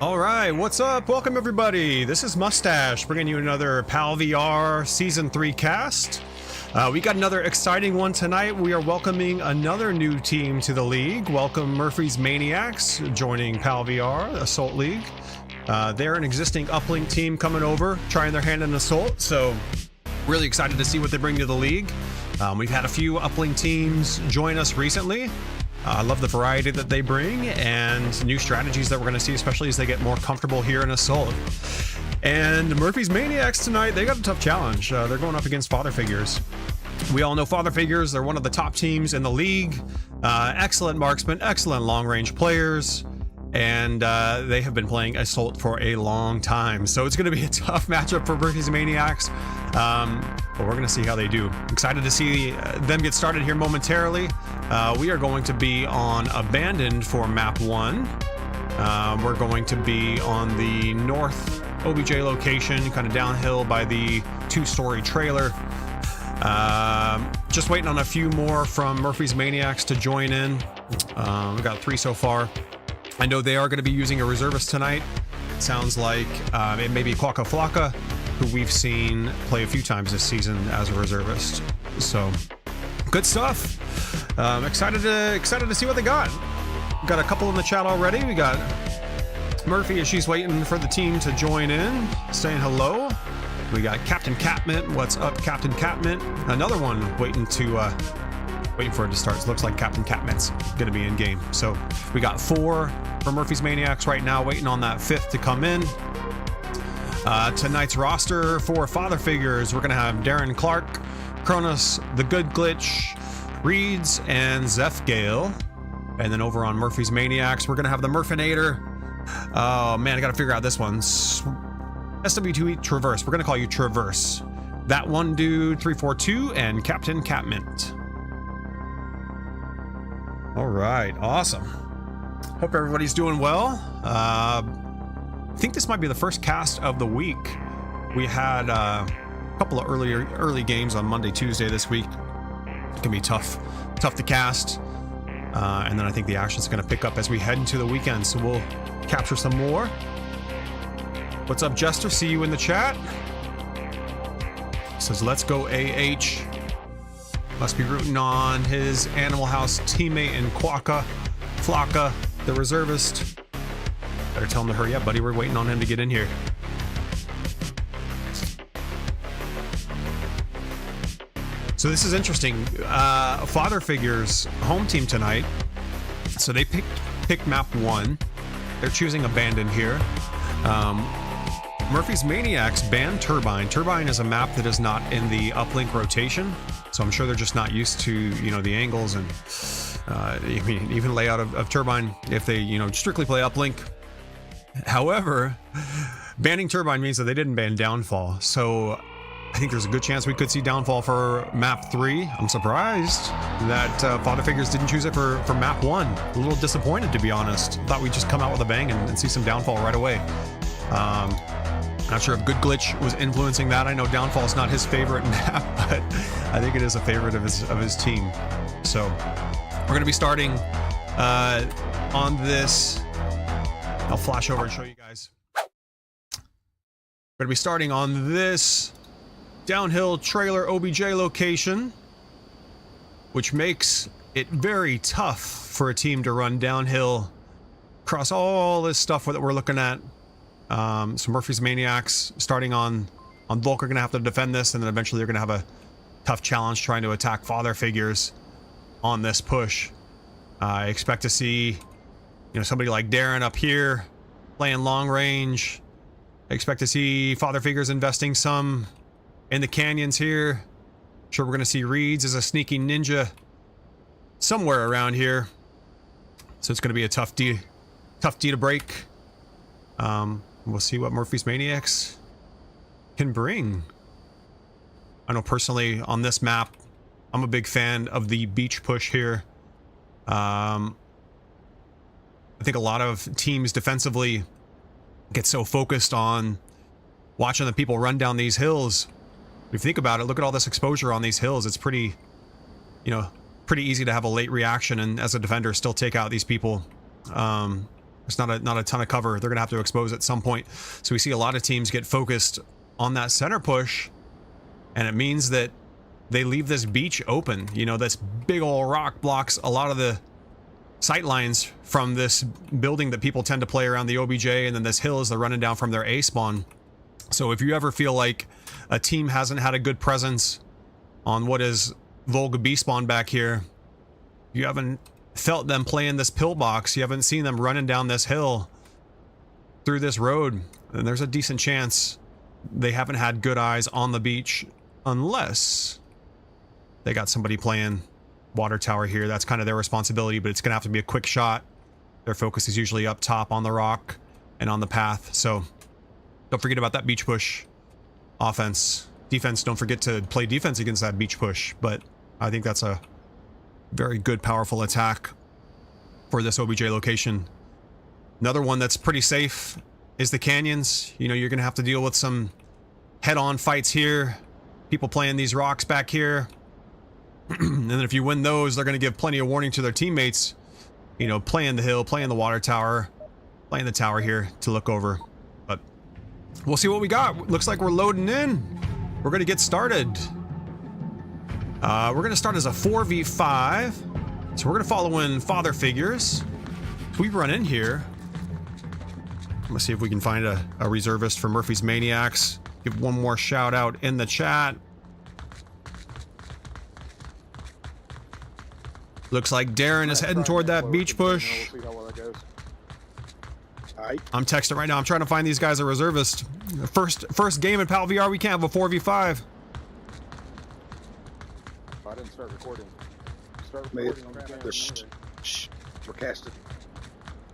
All right, what's up? Welcome everybody. This is Must-Stache bringing you another PAL VR Season 3 cast. We got another exciting one tonight. We are welcoming another new team to the league. Welcome Murphy's Maniacs joining PAL VR Assault League. They're an existing uplink team coming over, trying their hand in Assault, so really excited to see what they bring to the league. We've had a few uplink teams join us recently. I love the variety that they bring and new strategies that we're going to see, especially as they get more comfortable here in Assault. And Murphy's Maniacs tonight, they got a tough challenge. They're going up against Father Figures. We all know Father Figures. They're one of the top teams in the league. Excellent marksmen, excellent long-range players. And they have been playing Assault for a long time. So it's going to be a tough matchup for Murphy's Maniacs. But we're going to see how they do. Excited to see them get started here momentarily. We are going to be on Abandoned for map 1. We're going to be on the north OBJ location, kind of downhill by the 2-story trailer. Just waiting on a few more from Murphy's Maniacs to join in. We've got 3 so far. I know they are going to be using a reservist tonight. It sounds like it may be Quacka Flocka, who we've seen play a few times this season as a reservist. So, good stuff. Excited to see what they got. Got a couple in the chat already. We got Murphy as she's waiting for the team to join in, saying hello. We got Captain Catmint. What's up, Captain Catmint? Another one waiting for it to start. So it looks like Captain Catmint's going to be in game. So we got 4 for Murphy's Maniacs right now, waiting on that 5th to come in. Tonight's roster for Father Figures, we're going to have Darren Clark, Cronus, The Good Glitch, Reeds, and Zephgale. And then over on Murphy's Maniacs, we're going to have the Murfinator. Oh man, I got to figure out this one. SW2E Traverse. We're going to call you Traverse. That one dude, 342, and Captain Catmint. All right, awesome. Hope everybody's doing well. I think this might be the first cast of the week. We had a couple of early games on Monday, Tuesday this week. It can be tough to cast. And then I think the action's going to pick up as we head into the weekend. So we'll capture some more. What's up, Jester? See you in the chat. Says, let's go AH. Must be rooting on his Animal House teammate in Quacka Flocka, the reservist. Better tell him to hurry up, buddy. We're waiting on him to get in here. So this is interesting. Father Figures home team tonight. So they picked map 1. They're choosing Abandoned here. Murphy's Maniacs banned Turbine. Turbine is a map that is not in the uplink rotation, so I'm sure they're just not used to, you know, the angles and even layout of Turbine if they, you know, strictly play uplink. However, banning Turbine means that they didn't ban Downfall, so I think there's a good chance we could see Downfall for map 3. I'm surprised that Father Figures didn't choose it for map 1. A little disappointed, to be honest. Thought we'd just come out with a bang and see some Downfall right away. Not sure if Good Glitch was influencing that. I know Downfall is not his favorite map, but I think it is a favorite of his team. So we're going to be starting on this. I'll flash over and show you guys. We're going to be starting on this downhill trailer OBJ location, which makes it very tough for a team to run downhill across all this stuff that we're looking at. So Murphy's Maniacs starting on Volk are going to have to defend this, and then eventually they're going to have a tough challenge trying to attack Father Figures on this push. I expect to see, you know, somebody like Darren up here playing long range. I expect to see Father Figures investing some in the canyons here. Sure, we're going to see Reeds as a sneaky ninja somewhere around here. So it's going to be a tough D to break. We'll see what Murphy's Maniacs can bring. I know personally on this map, I'm a big fan of the beach push here. I think a lot of teams defensively get so focused on watching the people run down these hills. If you think about it, look at all this exposure on these hills. It's pretty, you know, pretty easy to have a late reaction and as a defender still take out these people. There's not a ton of cover. They're gonna have to expose at some point. So we see a lot of teams get focused on that center push, and it means that they leave this beach open. You know, this big old rock blocks a lot of the sight lines from this building that people tend to play around the OBJ, and then this hill is they're running down from their A spawn. So if you ever feel like a team hasn't had a good presence on what is Volga B spawn back here, you haven't felt them playing this pillbox, you haven't seen them running down this hill through this road, then there's a decent chance they haven't had good eyes on the beach, unless they got somebody playing water tower here. That's kind of their responsibility, but it's gonna have to be a quick shot. Their focus is usually up top on the rock and on the path, so don't forget about that beach push. Offense, defense, don't forget to play defense against that beach push, but I think that's a very good, powerful attack for this OBJ location. Another one that's pretty safe is the canyons. You know, you're gonna have to deal with some head-on fights here. People playing these rocks back here. And then if you win those, they're gonna give plenty of warning to their teammates. You know, playing the hill, playing the water tower, playing the tower here to look over. But we'll see what we got. Looks like we're loading in. We're gonna get started. We're gonna start as a 4v5. So we're gonna follow in father figures. If we run in here, I'm gonna see if we can find a reservist for Murphy's Maniacs. Give one more shout out in the chat. Looks like Darren is heading toward that beach push. I'm texting right now. I'm trying to find these guys a reservist. First game in PAL VR, we can't have a 4v5. I didn't start recording. Start recording on the camera. We're casting.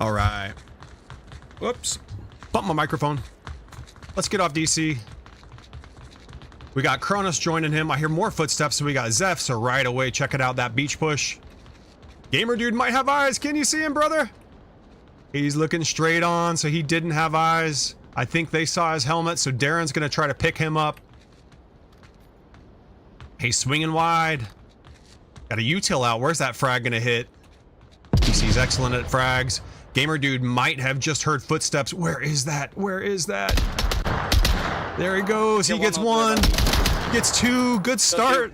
All right. Whoops. Bump my microphone. Let's get off DC. We got Cronus joining him. I hear more footsteps, so we got Zeph. So right away, check it out, that beach push. Gamer dude might have eyes. Can you see him, brother? He's looking straight on, so he didn't have eyes. I think they saw his helmet, so Darren's gonna try to pick him up. He's swinging wide. Got a util out. Where's that frag gonna hit? DC's excellent at frags. Gamer dude might have just heard footsteps. Where is that? Where is that? There he goes. He gets one. Gets two. Good start.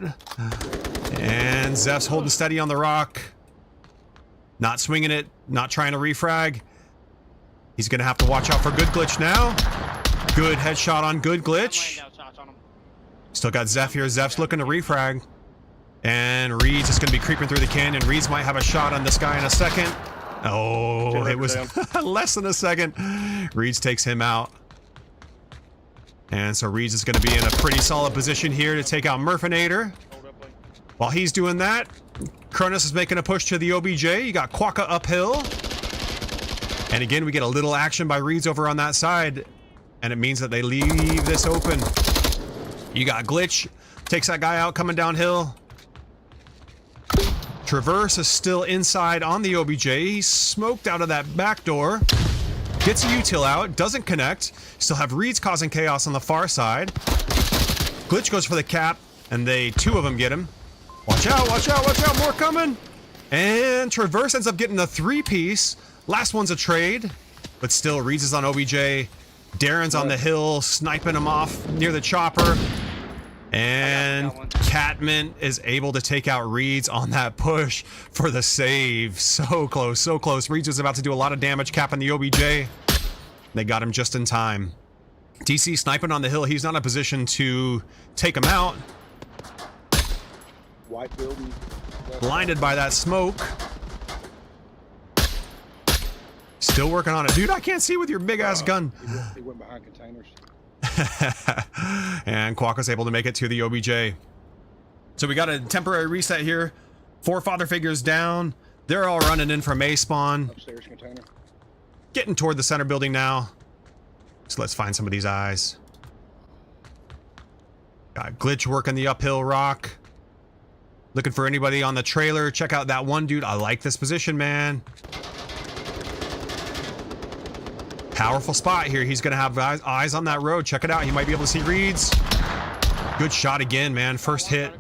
And Zeph's holding steady on the rock. Not swinging it. Not trying to refrag. He's gonna have to watch out for good glitch now. Good headshot on good glitch. Still got Zeph here. Zeph's looking to refrag. And Reeds is going to be creeping through the canyon. Reeds might have a shot on this guy in a second. Oh, it was less than a second. Reeds takes him out. And so Reeds is going to be in a pretty solid position here to take out Murfinator. While he's doing that, Cronus is making a push to the OBJ. You got Quokka uphill. And again, we get a little action by Reeds over on that side. And it means that they leave this open. You got Glitch. Takes that guy out coming downhill. Traverse is still inside on the OBJ. He's smoked out of that back door. Gets a util out. Doesn't connect. Still have Reeds causing chaos on the far side. Glitch goes for the cap. And two of them get him. Watch out, watch out, watch out. More coming. And Traverse ends up getting a 3-piece. Last one's a trade. But still, Reeds is on OBJ. Darren's on the hill, sniping him off near the chopper. And Catmint is able to take out Reeds on that push for the save. So close, so close. Reeds was about to do a lot of damage capping the OBJ. They got him just in time. DC sniping on the hill. He's not in a position to take him out. White building. Blinded by that smoke. Still working on it. Dude, I can't see with your big ass gun. He went behind containers. And Quokka's able to make it to the OBJ. So we got a temporary reset here. 4 father figures down. They're all running in from A spawn. Upstairs container. Getting toward the center building now. So let's find some of these eyes. Got Glitch working the uphill rock. Looking for anybody on the trailer. Check out that one dude. I like this position, man. Powerful spot here. He's gonna have eyes on that road. Check it out. He might be able to see Reeds. Good shot again, man. First hit.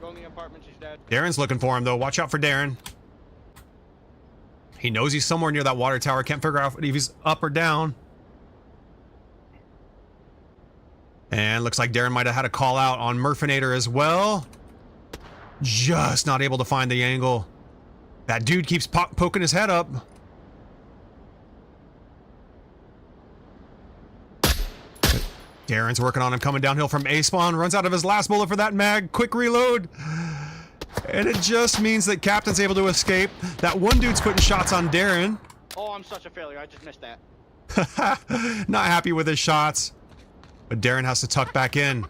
Darren's looking for him though. Watch out for Darren. He knows he's somewhere near that water tower. Can't figure out if he's up or down. And looks like Darren might have had a call out on Murfinator as well. Just not able to find the angle. That dude keeps poking his head up. Darren's working on him, coming downhill from A spawn. Runs out of his last bullet for that mag. Quick reload. And it just means that Captain's able to escape. That one dude's putting shots on Darren. Oh, I'm such a failure. I just missed that. Not happy with his shots. But Darren has to tuck back in.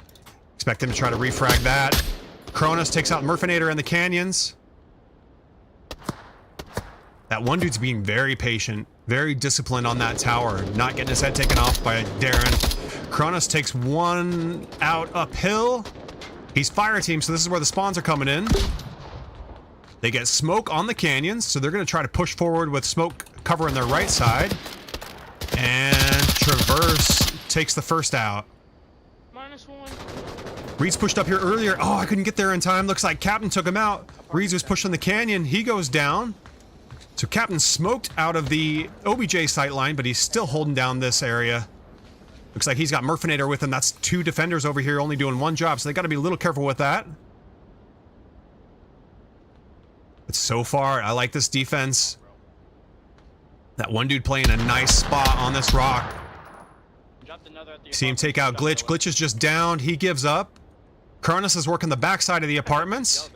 Expect him to try to refrag that. Cronus takes out Murfinator in the canyons. That one dude's being very patient, very disciplined on that tower, not getting his head taken off by Darren. Cronus takes one out uphill. He's fire team, so this is where the spawns are coming in. They get smoke on the canyons, so they're going to try to push forward with smoke covering their right side. And Traverse takes the first out. -1. Reed's pushed up here earlier. Oh, I couldn't get there in time. Looks like Captain took him out. Reed's was pushing the canyon. He goes down. So Captain smoked out of the OBJ sight line, but he's still holding down this area. Looks like he's got Murfinator with him. That's 2 defenders over here only doing one job, so they got to be a little careful with that. But so far, I like this defense. That one dude playing a nice spot on this rock. See him take out Glitch. Glitch is just down. He gives up. Cronus is working the backside of the apartments.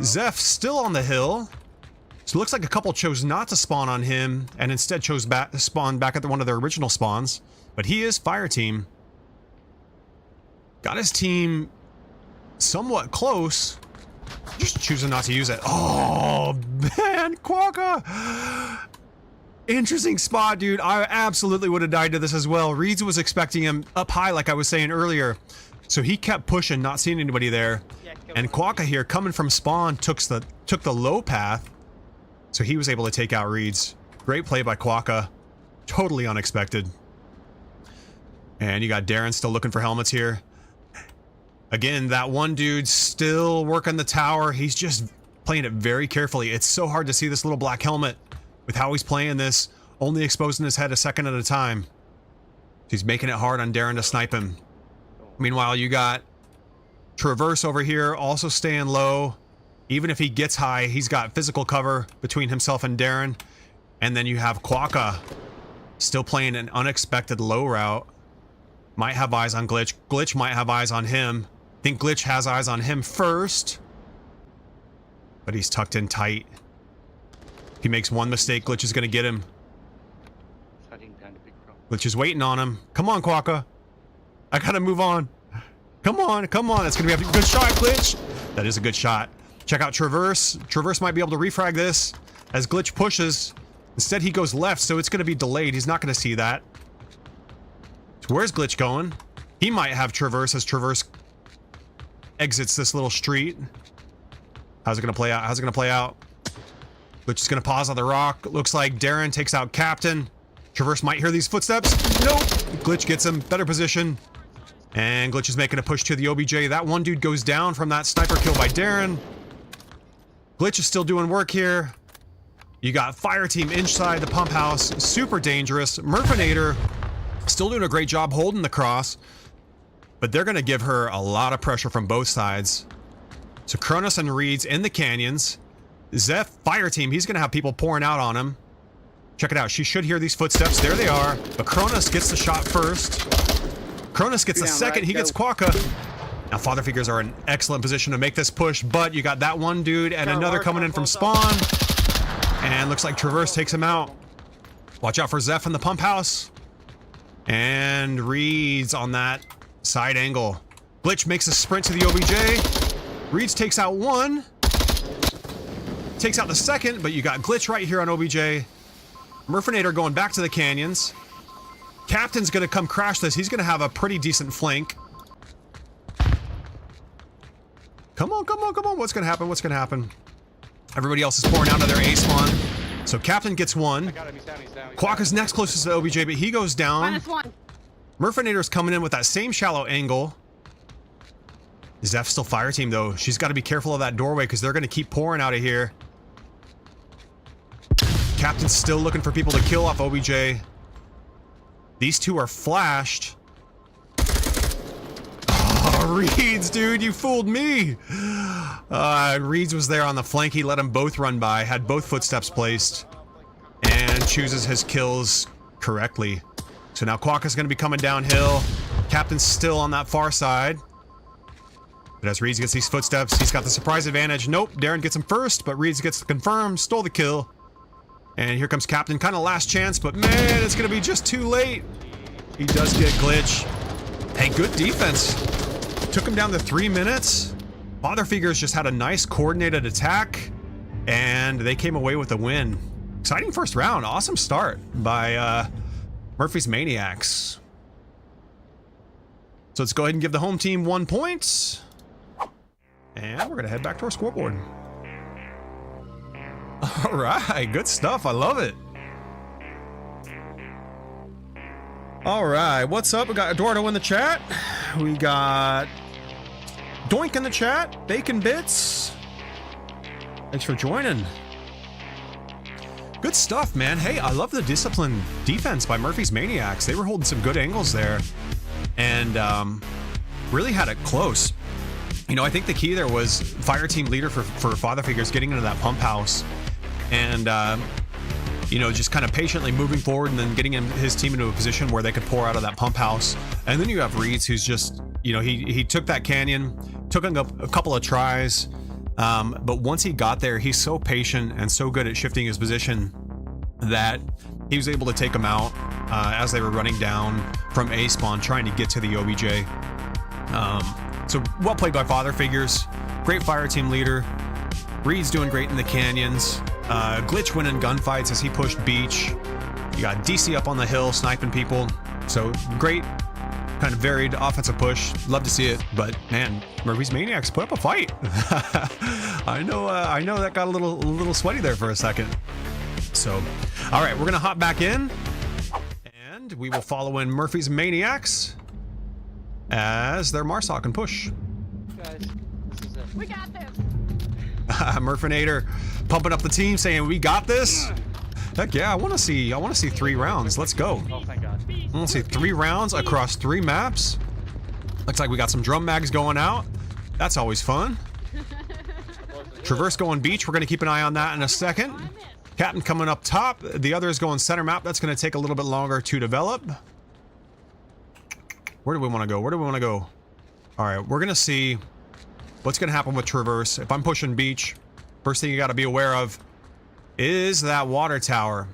Zeph still on the hill. So it looks like a couple chose not to spawn on him and instead chose spawn back at one of their original spawns. But he is fire team. Got his team somewhat close. Just choosing not to use it. Oh, man, Quokka. Interesting spot, dude. I absolutely would have died to this as well. Reeds was expecting him up high, like I was saying earlier. So he kept pushing, not seeing anybody there. And Quokka here, coming from spawn, took the low path. So he was able to take out Reeds. Great play by Quokka. Totally unexpected. And you got Darren still looking for helmets here. Again, that one dude still working the tower. He's just playing it very carefully. It's so hard to see this little black helmet with how he's playing this, only exposing his head a second at a time. He's making it hard on Darren to snipe him. Meanwhile, you got Traverse over here also staying low. Even if he gets high, he's got physical cover between himself and Darren. And then you have Quokka still playing an unexpected low route. Might have eyes on Glitch. Glitch might have eyes on him. I think Glitch has eyes on him first. But he's tucked in tight. If he makes one mistake, Glitch is going to get him. Glitch is waiting on him. Come on, Quokka. I gotta move on. Come on, come on. That's going to be a good shot, Glitch. That is a good shot. Check out Traverse. Traverse might be able to refrag this as Glitch pushes. Instead, he goes left, so it's going to be delayed. He's not going to see that. So where's Glitch going? He might have Traverse as Traverse exits this little street. How's it going to play out? How's it going to play out? Glitch is going to pause on the rock. Looks like Darren takes out Captain. Traverse might hear these footsteps. Nope. Glitch gets him. Better position. And Glitch is making a push to the OBJ. That one dude goes down from that sniper kill by Darren. Glitch is still doing work here. You got fire team inside the pump house. Super dangerous. Murfinator still doing a great job holding the cross. But they're going to give her a lot of pressure from both sides. So Cronus and Reeds in the canyons. Zeph, fire team, he's going to have people pouring out on him. Check it out. She should hear these footsteps. There they are. But Cronus gets the shot first. Cronus gets the second. Right, he gets Quokka. Now, father figures are in excellent position to make this push, but you got that one dude and another coming in from spawn. And looks like Traverse takes him out. Watch out for Zeph in the pump house. And Reeds on that side angle. Glitch makes a sprint to the OBJ. Reeds takes out one. Takes out the second, but you got Glitch right here on OBJ. Murfinator going back to the canyons. Captain's gonna come crash this. He's gonna have a pretty decent flank. Come on, come on, come on. What's gonna happen? What's gonna happen? Everybody else is pouring out of their A spawn. So Captain gets one. Quokka's next closest to OBJ, but he goes down. -1. Murfinator's coming in with that same shallow angle. Zeph's still fire team though. She's got to be careful of that doorway because they're going to keep pouring out of here. Captain's still looking for people to kill off OBJ. These two are flashed. Oh, Reeds, dude, you fooled me. Reeds was there on the flank. He let them both run by, had both footsteps placed, and chooses his kills correctly. So now Quokka is going to be coming downhill. Captain's still on that far side. But as Reeds gets these footsteps, he's got the surprise advantage. Nope, Darren gets him first, but Reeds gets the confirm, stole the kill. And here comes Captain, kind of last chance, but man, it's going to be just too late. He does get glitch. Hey, good defense. Took him down to 3 minutes. Father Figures just had a nice coordinated attack, and they came away with a win. Exciting first round. Awesome start by Murphy's Maniacs. So let's go ahead and give the home team 1 point. And we're going to head back to our scoreboard. All right, good stuff. I love it. All right, what's up? We got Eduardo in the chat. We got Doink in the chat. Bacon Bits. Thanks for joining. Good stuff, man. Hey, I love the disciplined defense by Murphy's Maniacs. They were holding some good angles there and really had it close. You know, I think the key there was fire team leader for Father Figures getting into that pump house and, you know, just kind of patiently moving forward and then getting his team into a position where they could pour out of that pump house. And then you have Reeds, who's just, you know, he took that canyon, took a couple of tries, but once he got there, he's so patient and so good at shifting his position that he was able to take them out as they were running down from A spawn, trying to get to the OBJ. So well played by Father Figures. Great fire team leader. Reed's doing great in the canyons. Glitch winning gunfights as he pushed beach. You got DC up on the hill sniping people. So great kind of varied offensive push. Love to see it, but man, Murphy's Maniacs put up a fight. I know that got a little sweaty there for a second. So, all right, we're gonna hop back in, and we will follow in Murphy's Maniacs as their Marsoc and push. Guys, this is it. We got this. Murfinator pumping up the team, saying we got this. Heck yeah, I want to see 3 rounds. Let's go. Oh, thank God. I want to see 3 rounds across 3 maps. Looks like we got some drum mags going out. That's always fun. Traverse going beach. We're going to keep an eye on that in a second. Captain coming up top. The other is going center map. That's going to take a little bit longer to develop. Where do we want to go? Where do we want to go? All right, we're going to see what's going to happen with Traverse. If I'm pushing beach, first thing you got to be aware of is that water tower.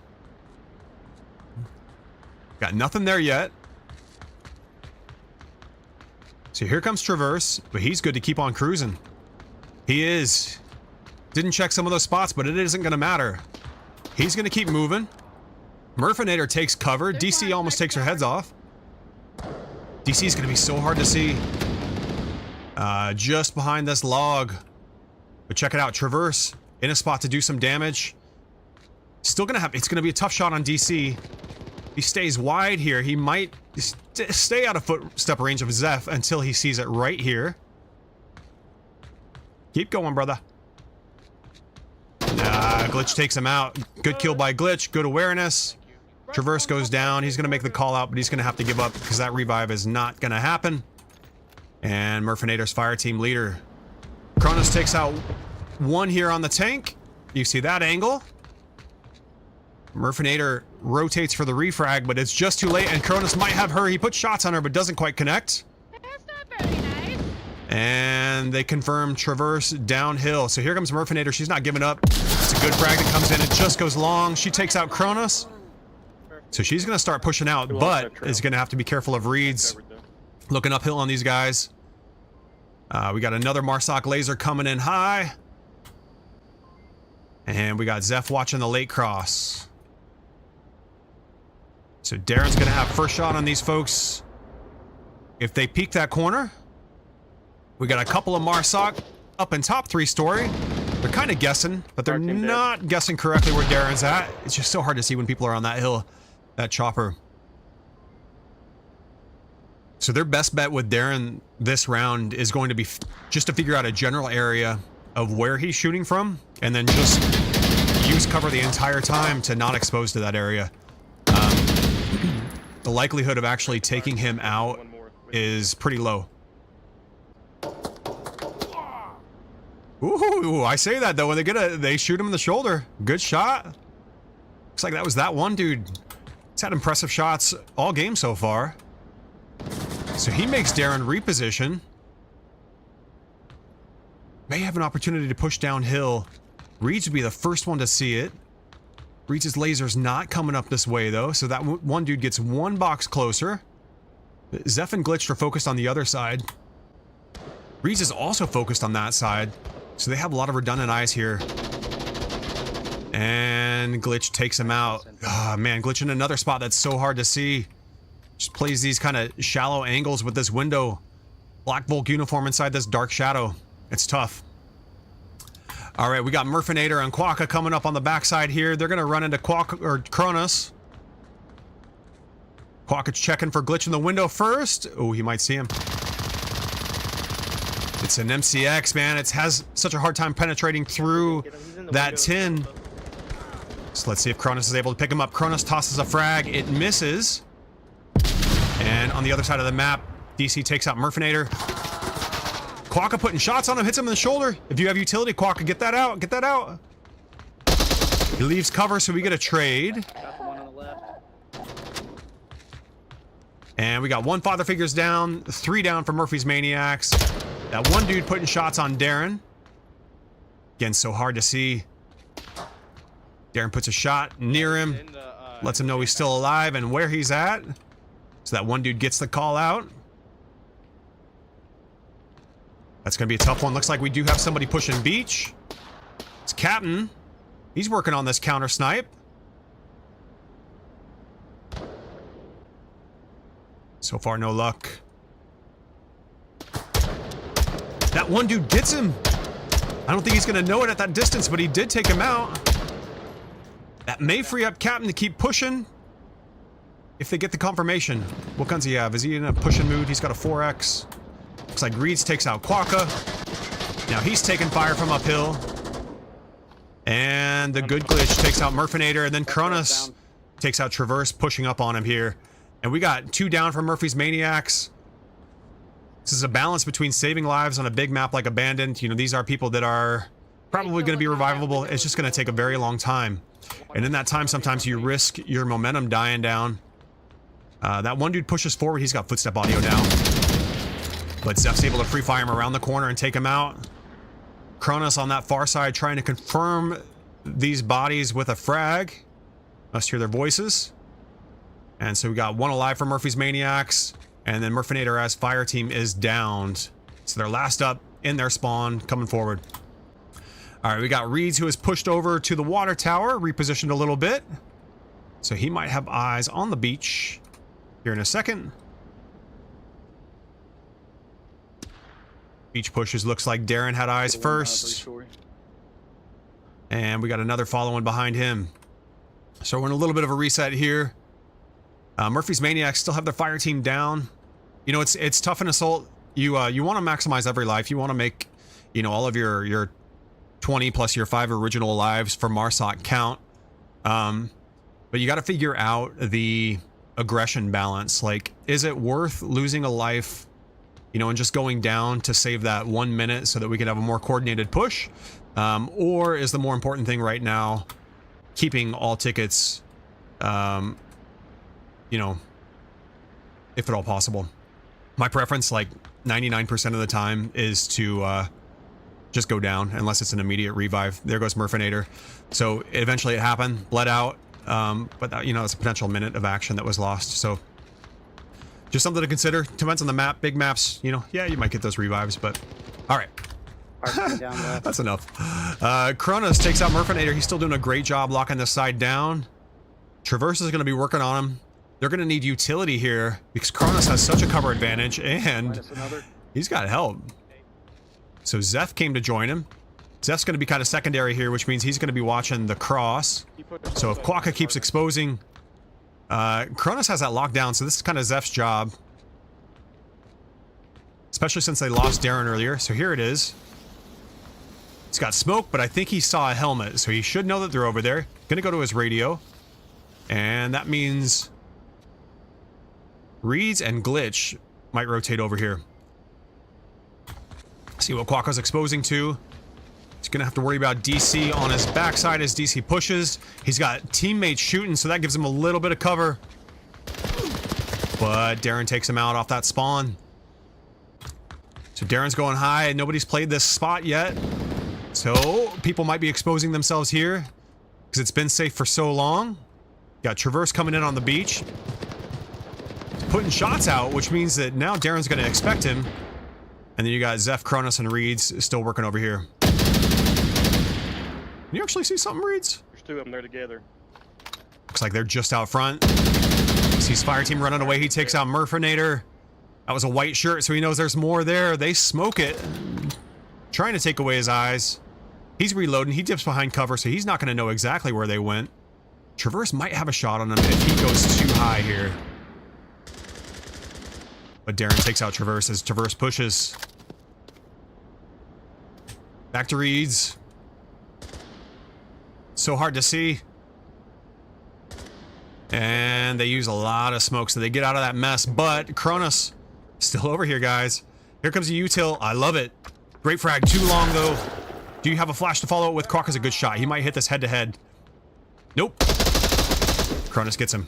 Got nothing there yet. So here comes Traverse, but he's good to keep on cruising. He is. Didn't check some of those spots, but it isn't going to matter. He's going to keep moving. Murfinator takes cover. DC almost takes her heads off. DC is going to be so hard to see. Just behind this log. But check it out. Traverse in a spot to do some damage. Still going to have... It's going to be a tough shot on DC. He stays wide here. He might stay out of footstep range of Zeph until he sees it right here. Keep going, brother. Glitch takes him out. Good kill by Glitch. Good awareness. Traverse goes down. He's going to make the call out, but he's going to have to give up because that revive is not going to happen. And Murfinator's fire team leader. Kronos takes out one here on the tank. You see that angle. Murfinator rotates for the refrag, but it's just too late, and Kronos might have her. He puts shots on her, but doesn't quite connect. That's not very nice. And they confirm Traverse downhill. So here comes Murfinator. She's not giving up. It's a good frag that comes in. It just goes long. She takes out Kronos. So she's going to start pushing out, but is going to have to be careful of Reeds. Looking uphill on these guys. We got another Marsoc laser coming in high. And we got Zeph watching the late cross. So Darren's going to have first shot on these folks. If they peek that corner, we got a couple of Marsoc up in top 3-story. They're kind of guessing, but they're not guessing correctly where Darren's at. It's just so hard to see when people are on that hill, that chopper. So their best bet with Darren this round is going to be just to figure out a general area of where he's shooting from, and then just use cover the entire time to not expose to that area. The likelihood of actually taking him out is pretty low. Ooh, I say that though, when they shoot him in the shoulder. Good shot. Looks like that was that one dude. He's had impressive shots all game so far. So he makes Darren reposition. May have an opportunity to push downhill. Reeds would be the first one to see it. Reeds' laser's not coming up this way though, so that one dude gets one box closer. Zeph and Glitch are focused on the other side. Reeds is also focused on that side, so they have a lot of redundant eyes here. And Glitch takes him out. Ah, man, Glitch in another spot that's so hard to see. Just plays these kind of shallow angles with this window. Black Volk uniform inside this dark shadow. It's tough. All right, we got Murfinator and Quokka coming up on the backside here. They're going to run into Kronos. Quokka's checking for Glitch in the window first. Oh, he might see him. It's an MCX, man. It has such a hard time penetrating through that tin. So let's see if Kronos is able to pick him up. Kronos tosses a frag. It misses. And on the other side of the map, DC takes out Murfinator. Quokka putting shots on him, hits him in the shoulder. If you have utility, Quokka, get that out. Get that out. He leaves cover, so we get a trade. Got the one on the left. And we got one father figures down, 3 down for Murphy's Maniacs. That one dude putting shots on Darren. Again, so hard to see. Darren puts a shot near him, lets him know he's still alive and where he's at. So that one dude gets the call out. That's going to be a tough one. Looks like we do have somebody pushing beach. It's Captain. He's working on this counter snipe. So far, no luck. That one dude gets him. I don't think he's going to know it at that distance, but he did take him out. That may free up Captain to keep pushing. If they get the confirmation. What guns does he have? Is he in a pushing mood? He's got a 4X. Looks like Reeds takes out Quokka. Now he's taking fire from uphill. And the good Glitch takes out Murfinator, and then Kronos takes out Traverse, pushing up on him here. And we got 2 down from Murphy's Maniacs. This is a balance between saving lives on a big map like Abandoned. You know, these are people that are probably going to be revivable. It's just going to take a very long time. And in that time, sometimes you risk your momentum dying down. That one dude pushes forward. He's got footstep audio now. But Zeph's able to free fire him around the corner and take him out. Kronos on that far side trying to confirm these bodies with a frag. Must hear their voices. And so we got 1 alive for Murphy's Maniacs. And then Murfinator as fire team is downed. So they're last up in their spawn coming forward. All right, we got Reeds who is pushed over to the water tower, repositioned a little bit. So he might have eyes on the beach here in a second. Beach pushes, looks like Darren had eyes first. And we got another following behind him. So we're in a little bit of a reset here. Murphy's Maniacs still have their fire team down. You know, it's tough in Assault. You want to maximize every life. You want to make, you know, all of your 20 plus your 5 original lives for Marsoc count. But you got to figure out the aggression balance. Like, is it worth losing a life, you know, and just going down to save that 1 minute so that we can have a more coordinated push? Or is the more important thing right now keeping all tickets, you know, if at all possible? My preference, like 99% of the time, is to just go down unless it's an immediate revive. There goes Murfinator. So eventually it happened, bled out, but that, you know, it's a potential minute of action that was lost. So just something to consider. Depends on the map. Big maps, you know, yeah, you might get those revives, but all right. That's enough. Kronos takes out Murfinator. He's still doing a great job locking this side down. Traverse is going to be working on him. They're going to need utility here because Kronos has such a cover advantage, and he's got help. So Zeph came to join him. Zeph's going to be kind of secondary here, which means he's going to be watching the cross. So if Quokka keeps exposing, Kronos has that locked down, so this is kind of Zeph's job. Especially since they lost Darren earlier. So here it is. He's got smoke, but I think he saw a helmet, so he should know that they're over there. Gonna go to his radio. And that means Reeds and Glitch might rotate over here. See what Quacko's exposing to. He's gonna have to worry about DC on his backside as DC pushes. He's got teammates shooting, so that gives him a little bit of cover. But Darren takes him out off that spawn. So Darren's going high. Nobody's played this spot yet. So people might be exposing themselves here because it's been safe for so long. Got Traverse coming in on the beach. Putting shots out, which means that now Darren's going to expect him. And then you got Zeph, Cronus, and Reeds still working over here. Can you actually see something, Reeds? There's two of them there together. Looks like they're just out front. Sees Fire Team running away. He takes out Murfinator. That was a white shirt, so he knows there's more there. They smoke it. Trying to take away his eyes. He's reloading. He dips behind cover, so he's not going to know exactly where they went. Traverse might have a shot on him if he goes too high here. But Darren takes out Traverse as Traverse pushes. Back to Reeds. So hard to see. And they use a lot of smoke, so they get out of that mess. But Cronus still over here, guys. Here comes a util. I love it. Great frag. Too long, though. Do you have a flash to follow it with? Croc is a good shot. He might hit this head-to-head. Nope. Cronus gets him.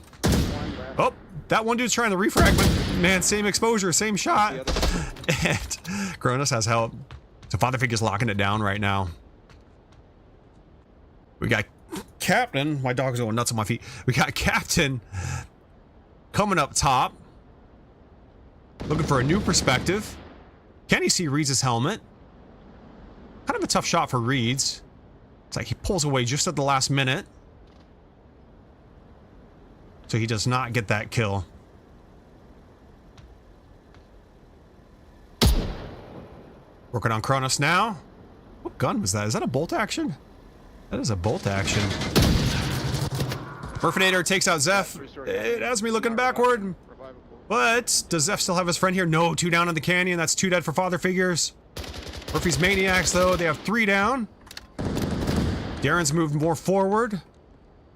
Oh, that one dude's trying to refrag, but man, same exposure, same shot. And Cronus has help. So Father Figure's locking it down right now. We got Captain. My dog's going nuts on my feet. We got Captain coming up top. Looking for a new perspective. Can he see Reeds' helmet? Kind of a tough shot for Reeds. It's like he pulls away just at the last minute. So he does not get that kill. Working on Cronus now. What gun was that? Is that a bolt action? That is a bolt action. Murfinator takes out Zeph. It has me looking backward. But does Zeph still have his friend here? No, 2 down in the canyon. That's 2 dead for Father Figures. Murphy's Maniacs, though, they have 3 down. Darren's moved more forward.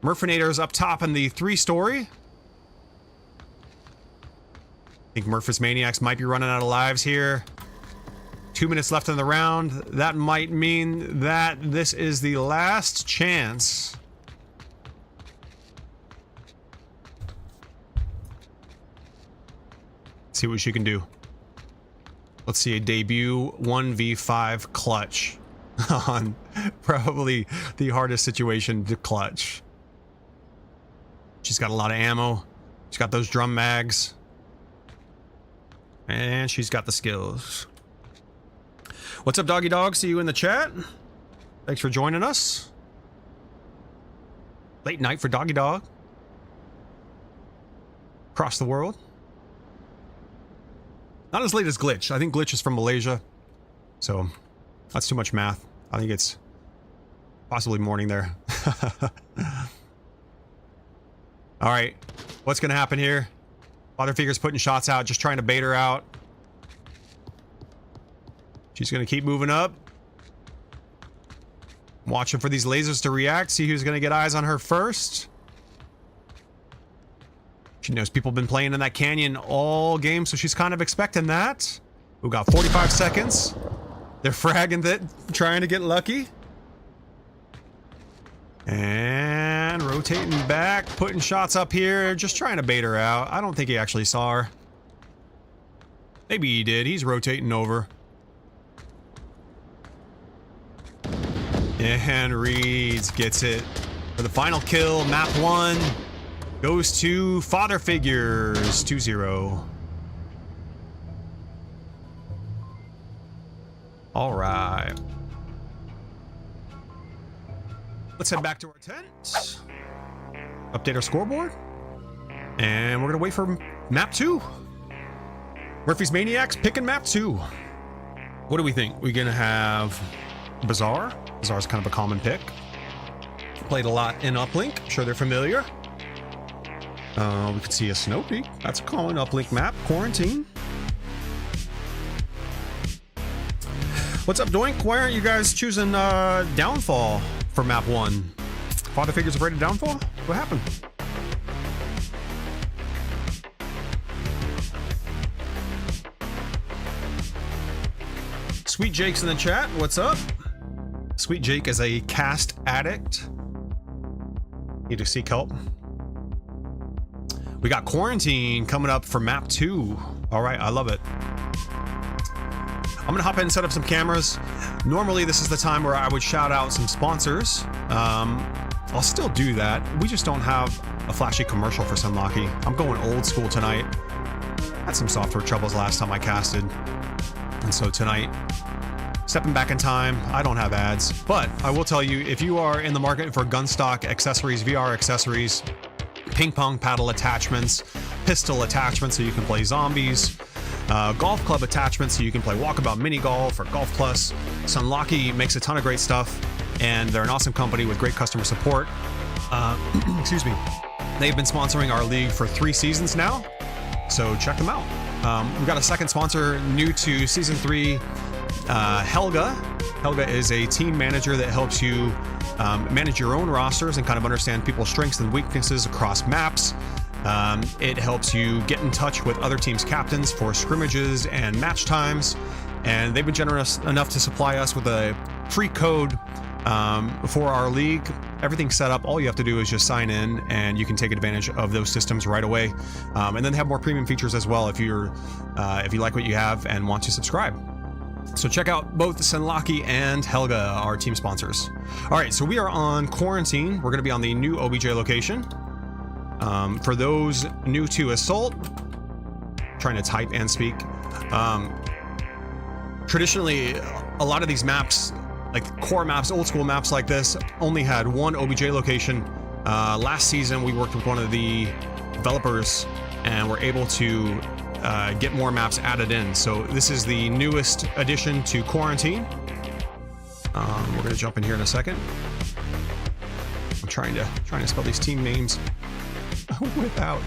Murfinator's up top in the 3-story. I think Murphy's Maniacs might be running out of lives here. 2 minutes left in the round. That might mean that this is the last chance. Let's see what she can do. Let's see a debut 1v5 clutch on probably the hardest situation to clutch. She's got a lot of ammo. She's got those drum mags. And she's got the skills. What's up, Doggy Dog? See you in the chat. Thanks for joining us. Late night for Doggy Dog. Across the world. Not as late as Glitch. I think Glitch is from Malaysia. So, that's too much math. I think it's possibly morning there. Alright. What's going to happen here? Father Figure's putting shots out, just trying to bait her out. She's going to keep moving up. Watching for these lasers to react. See who's going to get eyes on her first. She knows people have been playing in that canyon all game, so she's kind of expecting that. We got 45 seconds. They're fragging it, trying to get lucky. And rotating back, putting shots up here, just trying to bait her out. I don't think he actually saw her. Maybe he did. He's rotating over. And Reeds gets it for the final kill. Map 1 goes to Father Figures 2-0. All right. Let's head back to our tent. Update our scoreboard. And we're going to wait for map 2. Murphy's Maniacs picking map 2. What do we think? We're going to have Bazaar. Bazaar's kind of a common pick. Played a lot in Uplink. I'm sure they're familiar. We could see a Snow Peak. That's a common Uplink map. Quarantine. What's up, Doink? Why aren't you guys choosing Downfall for map 1? Father Figures afraid of Downfall? What happened? Sweet Jake's in the chat. What's up? Sweet Jake is a cast addict. Need to seek help. We got Quarantine coming up for map 2. All right, I love it. I'm gonna hop in and set up some cameras. Normally, this is the time where I would shout out some sponsors. I'll still do that. We just don't have a flashy commercial for Sunlocky. I'm going old school tonight. Had some software troubles last time I casted. And so tonight, stepping back in time, I don't have ads. But I will tell you, if you are in the market for gun stock accessories, VR accessories, ping pong paddle attachments, pistol attachments so you can play zombies, golf club attachments so you can play walkabout mini golf or golf plus, Sunlocky makes a ton of great stuff, and they're an awesome company with great customer support. Excuse me. They've been sponsoring our league for 3 seasons now, so check them out. We've got a second sponsor new to season 3, Helga. Helga is a team manager that helps you manage your own rosters and kind of understand people's strengths and weaknesses across maps. It helps you get in touch with other teams' captains for scrimmages and match times. And they've been generous enough to supply us with a free code for our league. Everything's set up. All you have to do is just sign in, and you can take advantage of those systems right away. And then have more premium features as well if you like what you have and want to subscribe. So check out both Sunlocky and Helga, our team sponsors. All right, so we are on Quarantine. We're going to be on the new OBJ location. For those new to Assault, trying to type and speak. Traditionally, a lot of these maps, like core maps, old school maps like this, only had one OBJ location. Last season, we worked with one of the developers and were able to get more maps added in. So this is the newest addition to Quarantine. We're gonna jump in here in a second. I'm trying to spell these team names without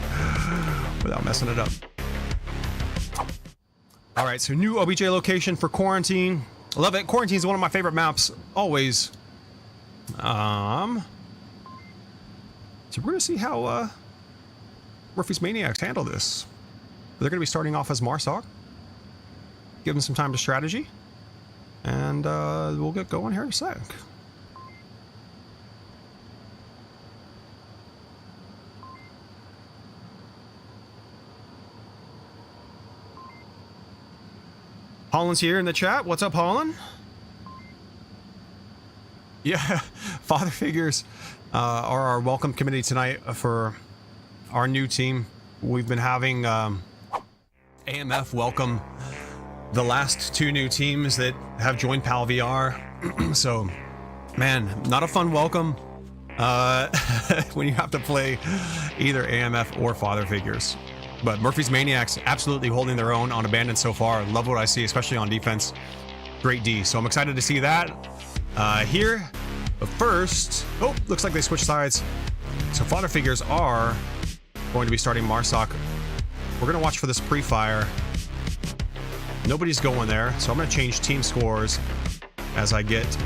messing it up. All right, so new OBJ location for Quarantine. I love it. Quarantine is one of my favorite maps, always. So we're gonna see how Murphy's Maniacs handle this. They're gonna be starting off as Marsoc. Give them some time to strategy, and we'll get going here in a sec. Holland's here in the chat. What's up, Holland? Yeah, Father Figures are our welcome committee tonight for our new team. We've been having AMF welcome the last 2 new teams that have joined PAL VR. So, man, not a fun welcome when you have to play either AMF or Father Figures. But Murphy's Maniacs absolutely holding their own on Abandoned so far. Love what I see, especially on defense. Great D. So I'm excited to see that here. But first, oh, looks like they switched sides. So Father Figures are going to be starting Marsoc. We're going to watch for this pre-fire. Nobody's going there, so I'm going to change team scores as I get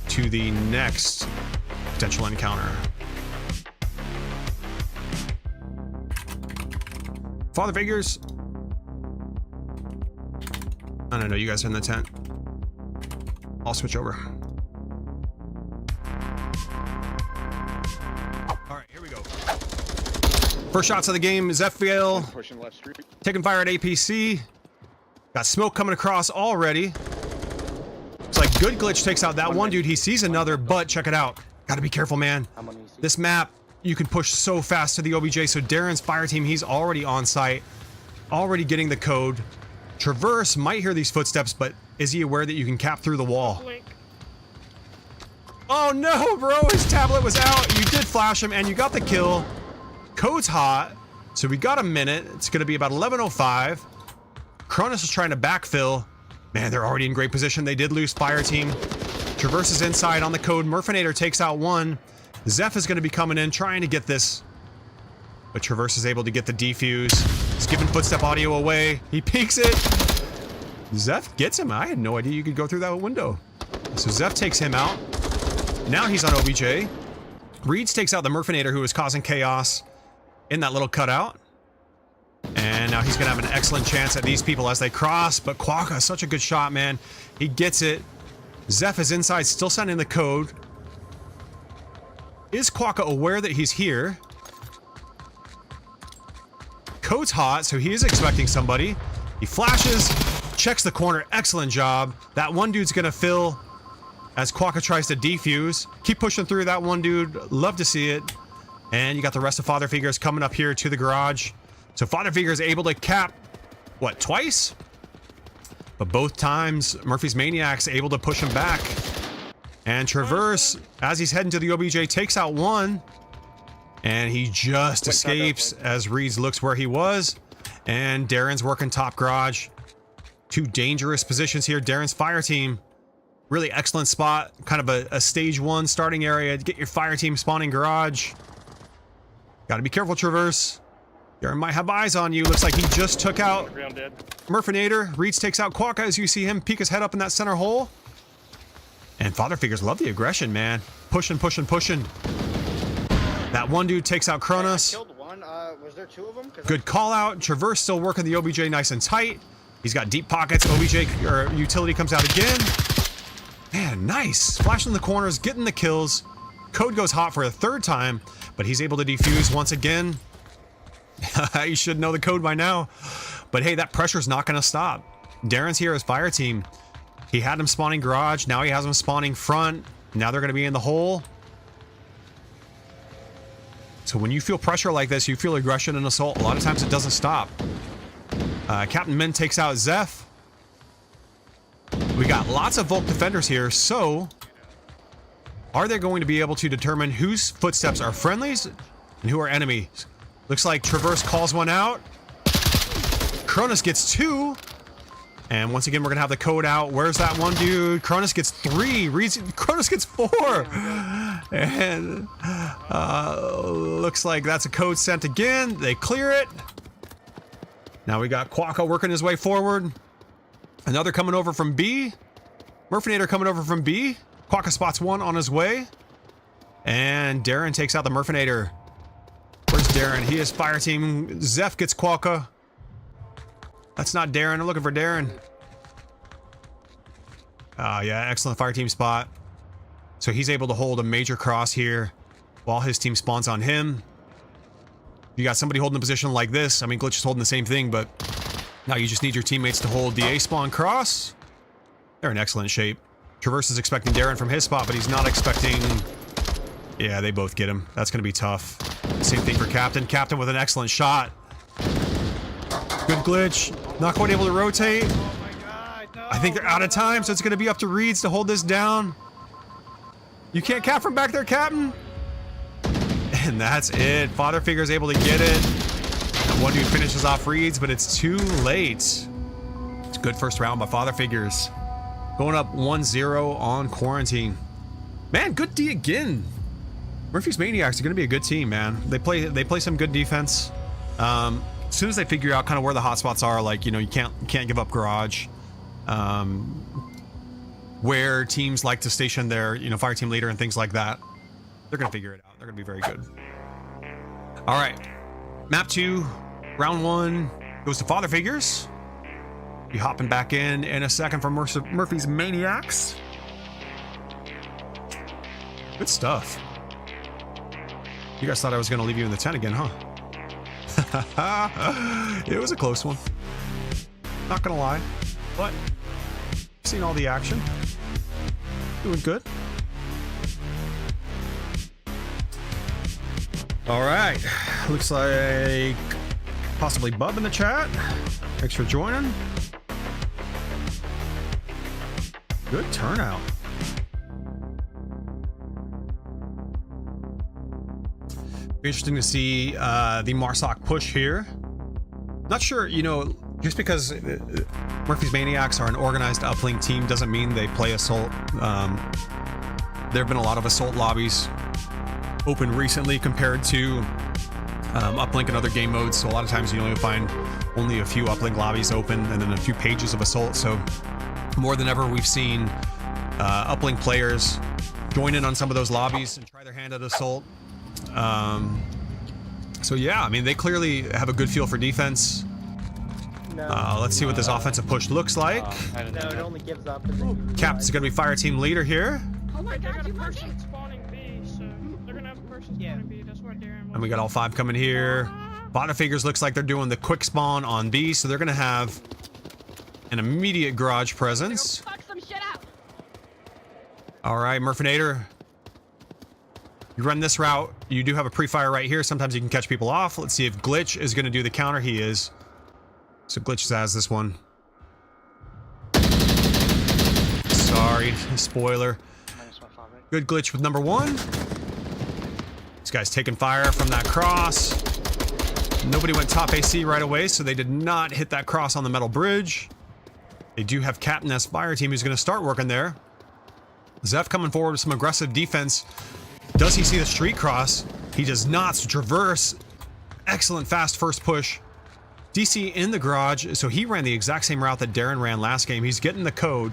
to the next potential encounter. Father Figures. I don't know, you guys are in the tent. I'll switch over. All right, here we go. First shots of the game, Zephiel Pushing left street. taking fire at APC. Got smoke coming across already. It's like Good Glitch takes out that one dude. He sees another, but check it out. Gotta be careful, man. This map, you can push so fast to the OBJ. So Darren's fire team, he's already on site, already getting the code. Traverse might hear these footsteps, but is he aware that you can cap through the wall? Oh no, bro, his tablet was out. You did flash him and you got the kill. Code's hot, so we got a minute. It's gonna be about 11:05. Cronus is trying to backfill. Man, they're already in great position. They did lose fire team. Traverse is inside on the code. Murfinator takes out one. Zeph is going to be coming in, trying to get this. But Traverse is able to get the defuse. He's giving footstep audio away. He peeks it. Zeph gets him. I had no idea you could go through that window. So Zeph takes him out. Now he's on OBJ. Reeds takes out the Murfinator who was causing chaos in that little cutout. And now he's going to have an excellent chance at these people as they cross. But Quokka, such a good shot, man. He gets it. Zeph is inside, still sending the code. Is Quokka aware that he's here? Code's hot, so he is expecting somebody. He flashes, checks the corner. Excellent job. That one dude's going to fill as Quokka tries to defuse. Keep pushing through that one dude. Love to see it. And you got the rest of Father Figures coming up here to the garage. So Father Figure is able to cap, what, twice? But both times, Murphy's Maniacs able to push him back. And Traverse, as he's heading to the OBJ, takes out one. And he just escapes as Reeds looks where he was. And Darren's working top garage. Two dangerous positions here. Darren's fire team, really excellent spot. Kind of a stage 1 starting area to get your fire team spawning garage. Gotta be careful, Traverse. Darren might have eyes on you. Looks like he just took out Murfinator. Reeds takes out Quokka as you see him peek his head up in that center hole. And Father Figures love the aggression, man. Pushing, pushing, pushing. That one dude takes out Kronos. Killed one. Was there 2 of them? Good call out. Traverse still working the OBJ nice and tight. He's got deep pockets. OBJ or utility comes out again. Man, nice. Flashing the corners, getting the kills. Code goes hot for a 3rd time, but he's able to defuse once again. You should know the code by now. But hey, that pressure's not going to stop. Darren's here as fire team. He had him spawning garage. Now he has him spawning front. Now they're going to be in the hole. So when you feel pressure like this, you feel aggression and assault. A lot of times it doesn't stop. Captain Min takes out Zeph. We got lots of Volk defenders here. So are they going to be able to determine whose footsteps are friendlies and who are enemies? Looks like Traverse calls one out. Kronos gets 2. And once again, we're going to have the code out. Where's that one dude? Kronos gets 3. Kronos gets 4. And looks like that's a code sent again. They clear it. Now we got Quokka working his way forward. Another coming over from B. Murfinator coming over from B. Quokka spots one on his way. And Darren takes out the Murfinator. Where's Darren? He is fire team. Zeph gets Quokka. That's not Darren. I'm looking for Darren. Yeah, excellent fire team spot. So he's able to hold a major cross here while his team spawns on him. You got somebody holding a position like this. I mean, Glitch is holding the same thing, but now you just need your teammates to hold the A-spawn cross. They're in excellent shape. Traverse is expecting Darren from his spot, but he's not expecting... Yeah, they both get him. That's going to be tough. Same thing for Captain. Captain with an excellent shot. Good Glitch. Not quite able to rotate. Oh my God, no, I think they're out of time, so it's going to be up to Reeds to hold this down. You can't cap from back there, Captain. And that's it. Father Figure is able to get it. And one dude finishes off Reeds, but it's too late. It's a good first round by Father Figures. Going up 1-0 on Quarantine. Man, good D again. Murphy's Maniacs are going to be a good team, man. They play some good defense. As soon as they figure out kind of where the hotspots are, like, you know, you can't give up garage. Where teams like to station their, you know, fire team leader and things like that. They're going to figure it out. They're going to be very good. All right. Map 2, round 1 goes to Father Figures. Be hopping back in a second for Murphy's Maniacs. Good stuff. You guys thought I was going to leave you in the tent again, huh? It was a close one. Not going to lie. But seen all the action. Doing good. All right. Looks like possibly Bub in the chat. Thanks for joining. Good turnout. Interesting to see the Marsoc push here. Not sure, you know, just because Murphy's Maniacs are an organized uplink team doesn't mean they play assault. There have been a lot of assault lobbies open recently compared to Uplink and other game modes. So a lot of times you only find only a few uplink lobbies open and then a few pages of assault. So more than ever, we've seen uplink players join in on some of those lobbies and try their hand at assault. So yeah, I mean, they clearly have a good feel for defense. Let's see what this offensive push looks like. No, it only gives up. Captain's gonna be fire team leader here. Oh my They're god, gonna you person spawning B, so they're gonna have a person spawning B. That's what Darren was. And we got all 5 coming here. Bottom figures looks like they're doing the quick spawn on B, so they're gonna have an immediate garage presence. fuck some shit out. All right, Murfinator. You run this route. You do have a pre-fire right here. Sometimes you can catch people off. Let's see if Glitch is gonna do the counter. He is. So Glitch has this one. Sorry, spoiler. Good Glitch with number 1. This guy's taking fire from that cross. Nobody went top AC right away, so they did not hit that cross on the metal bridge. They do have Captain S fire team who's going to start working there. Zeph coming forward with some aggressive defense. Does he see the street cross? He does not. So Traverse, excellent fast first push. DC in the garage, so he ran the exact same route that Darren ran last game. He's getting the code.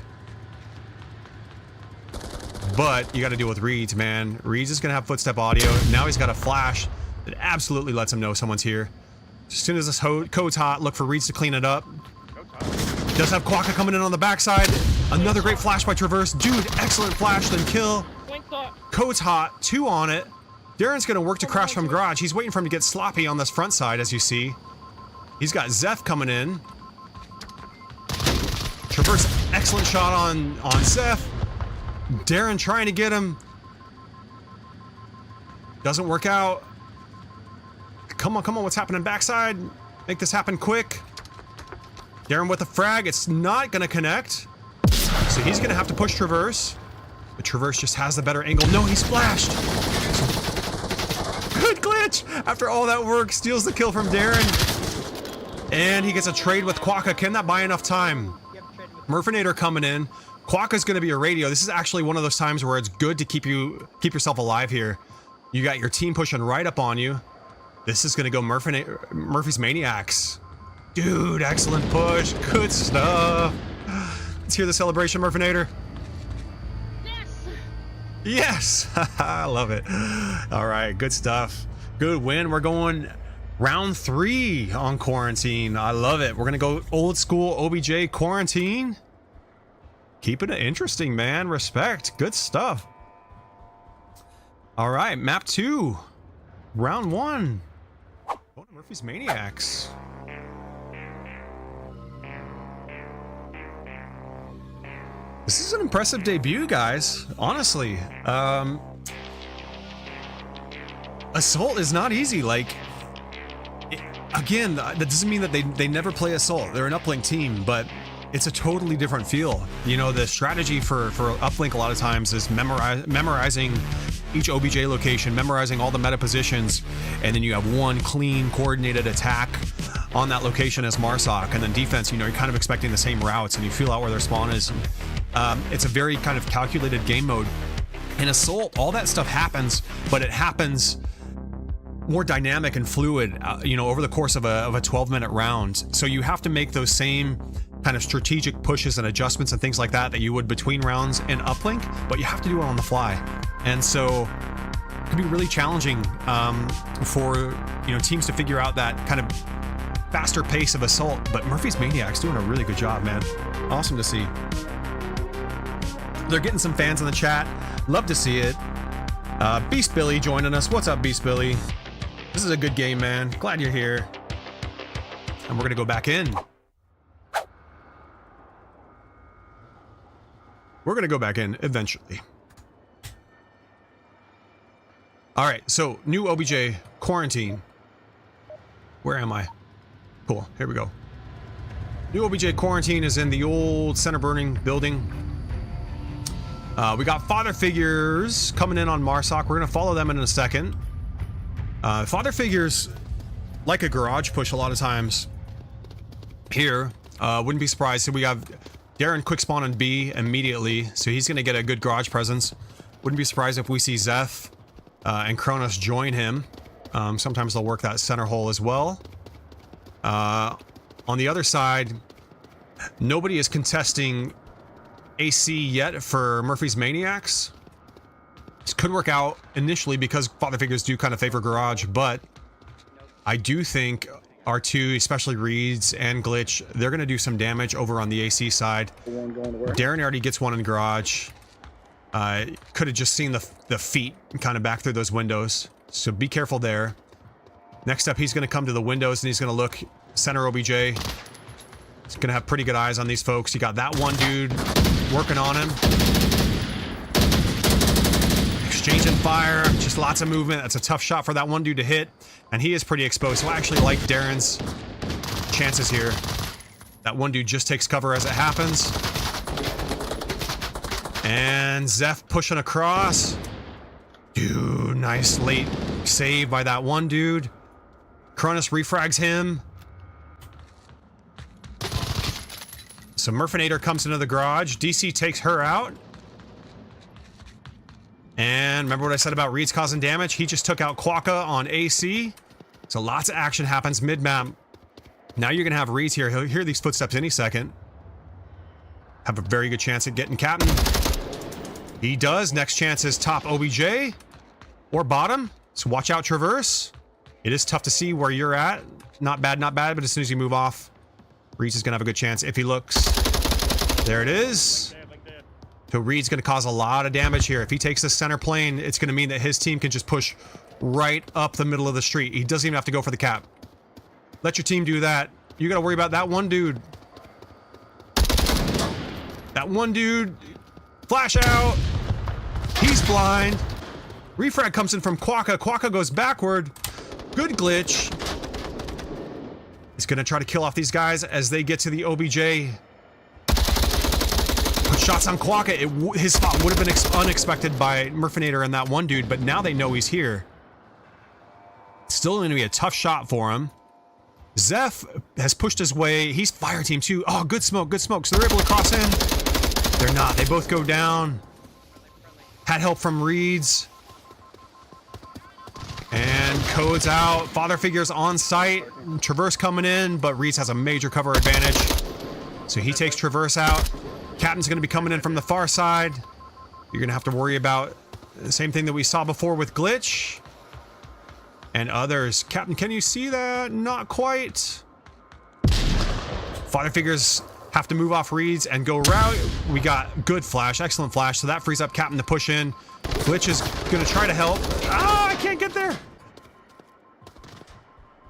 But you got to deal with Reeds, man. Reeds is going to have footstep audio. Now he's got a flash that absolutely lets him know someone's here. As soon as this code's hot, look for Reeds to clean it up. Does have Quokka coming in on the backside. Another great flash by Traverse. Dude, excellent flash, then kill. Code's hot, 2 on it. Darren's going to work to crash from garage. He's waiting for him to get sloppy on this front side, as you see. He's got Zeph coming in. Traverse, excellent shot on Zeph. Darren trying to get him. Doesn't work out. Come on, what's happening backside? Make this happen quick. Darren with a frag. It's not going to connect. So he's going to have to push Traverse. But Traverse just has the better angle. No, he's flashed. Good Glitch. After all that work, steals the kill from Darren. And he gets a trade with Quokka. Can that buy enough time? Murfinator coming in. Quokka's going to be a radio. This is actually one of those times where it's good to keep yourself alive here. You got your team pushing right up on you. This is going to go Murphy's Maniacs. Dude, excellent push. Good stuff. Let's hear the celebration, Murfinator. Yes. I love it. All right, good stuff. Good win. We're going round 3 on quarantine. I love it. We're going to go old school OBJ quarantine. Keeping it interesting, man. Respect. Good stuff. All right, map 2. Round 1. Going to Murphy's Maniacs. This is an impressive debut, guys. Honestly. Assault is not easy. Like, again, that doesn't mean that they never play Assault. They're an uplink team, but it's a totally different feel. You know, the strategy for uplink a lot of times is memorizing each OBJ location, memorizing all the meta positions, and then you have one clean, coordinated attack on that location as Marsoc, and then defense, you know, you're kind of expecting the same routes, and you feel out where their spawn is. It's a very kind of calculated game mode. In Assault, all that stuff happens, but it happens more dynamic and fluid, you know, over the course of a 12-minute round. So you have to make those same kind of strategic pushes and adjustments and things like that you would between rounds in uplink, but you have to do it on the fly. And so it can be really challenging for, you know, teams to figure out that kind of faster pace of Assault. But Murphy's Maniacs doing a really good job, man. Awesome to see. They're getting some fans in the chat. Love to see it. Beast Billy joining us. What's up, Beast Billy? This is a good game, man. Glad you're here. And we're gonna go back in. We're gonna go back in eventually. All right, so new OBJ quarantine. Where am I? Cool, here we go. New OBJ quarantine is in the old center burning building. We got father figures coming in on Marsoc. We're gonna follow them in a second. Father figures like a garage push a lot of times here. Wouldn't be surprised. So we have Darren quick spawn on B immediately, so he's gonna get a good garage presence. Wouldn't be surprised if we see Zeph and Kronos join him. Sometimes they'll work that center hole as well. On the other side, nobody is contesting AC yet for Murphy's Maniacs. This could work out initially because father figures do kind of favor garage, but I do think R2, especially Reeds and Glitch, they're going to do some damage over on the AC side. One going to work. Darren already gets one in garage. Could have just seen the feet kind of back through those windows. So be careful there. Next up, he's going to come to the windows and he's going to look center OBJ. He's going to have pretty good eyes on these folks. You got that one dude working on him. Exchanging fire, just lots of movement. That's a tough shot for that one dude to hit. And he is pretty exposed. So I actually like Darren's chances here. That one dude just takes cover as it happens. And Zeph pushing across. Dude, nice late save by that one dude. Cronus refrags him. So Murfinator comes into the garage. DC takes her out. And remember what I said about Reeds causing damage? He just took out Quokka on AC. So lots of action happens mid-map. Now you're going to have Reeds here. He'll hear these footsteps any second. Have a very good chance at getting Captain. He does. Next chance is top OBJ or bottom. So watch out Traverse. It is tough to see where you're at. Not bad, not bad, but as soon as you move off, Reeds is going to have a good chance if he looks. There it is. So Reed's going to cause a lot of damage here. If he takes the center plane, it's going to mean that his team can just push right up the middle of the street. He doesn't even have to go for the cap. Let your team do that. You got to worry about that one dude. That one dude. Flash out. He's blind. Refrag comes in from Quokka. Quokka goes backward. Good glitch. He's going to try to kill off these guys as they get to the OBJ. Put shots on Quokka. His spot would have been unexpected by Murfinator and that one dude, but now they know he's here. Still going to be a tough shot for him. Zeph has pushed his way. He's fire team too. Oh, good smoke, good smoke. So they're able to cross in. They're not. They both go down. Had help from Reeds. And codes out. Father figures on site. Traverse coming in, but Reeds has a major cover advantage. So he takes Traverse out. Captain's going to be coming in from the far side. You're going to have to worry about the same thing that we saw before with Glitch. And others. Captain, can you see that? Not quite. Father figures have to move off Reeds and go route. We got good flash. Excellent flash. So that frees up Captain to push in. Glitch is going to try to help. Ah, I can't get there.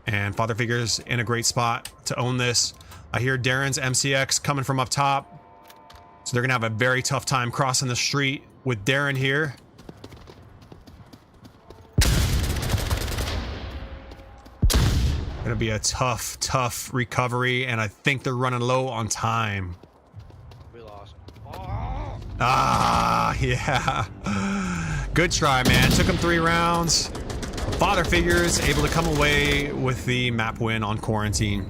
And Father figures in a great spot to own this. I hear Darren's MCX coming from up top. So they're going to have a very tough time crossing the street with Darren here. Going to be a tough recovery, and I think they're running low on time. We lost. Ah, yeah. Good try, man. Took him 3 rounds. Father figures able to come away with the map win on Quarantine.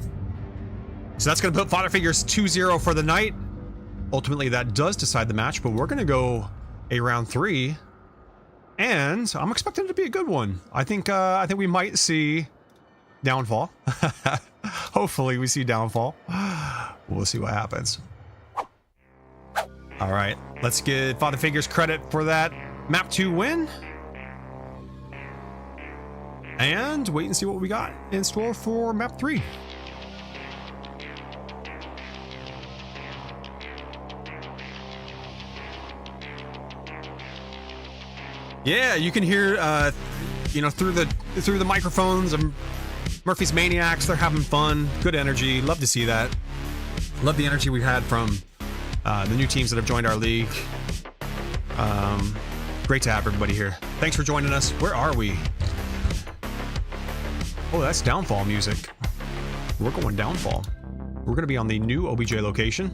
So that's going to put Father figures 2-0 for the night. Ultimately, that does decide the match, but we're going to go a round 3, and I'm expecting it to be a good one. I think we might see downfall. Hopefully, we see downfall. We'll see what happens. All right, let's give Father figures credit for that map 2 win, and wait and see what we got in store for map 3. Yeah, you can hear, you know, through the microphones of Murphy's Maniacs. They're having fun, good energy. Love to see that. Love the energy we've had from the new teams that have joined our league. Great to have everybody here. Thanks for joining us. Where are we? Oh, that's downfall music. We're going downfall. We're going to be on the new OBJ location.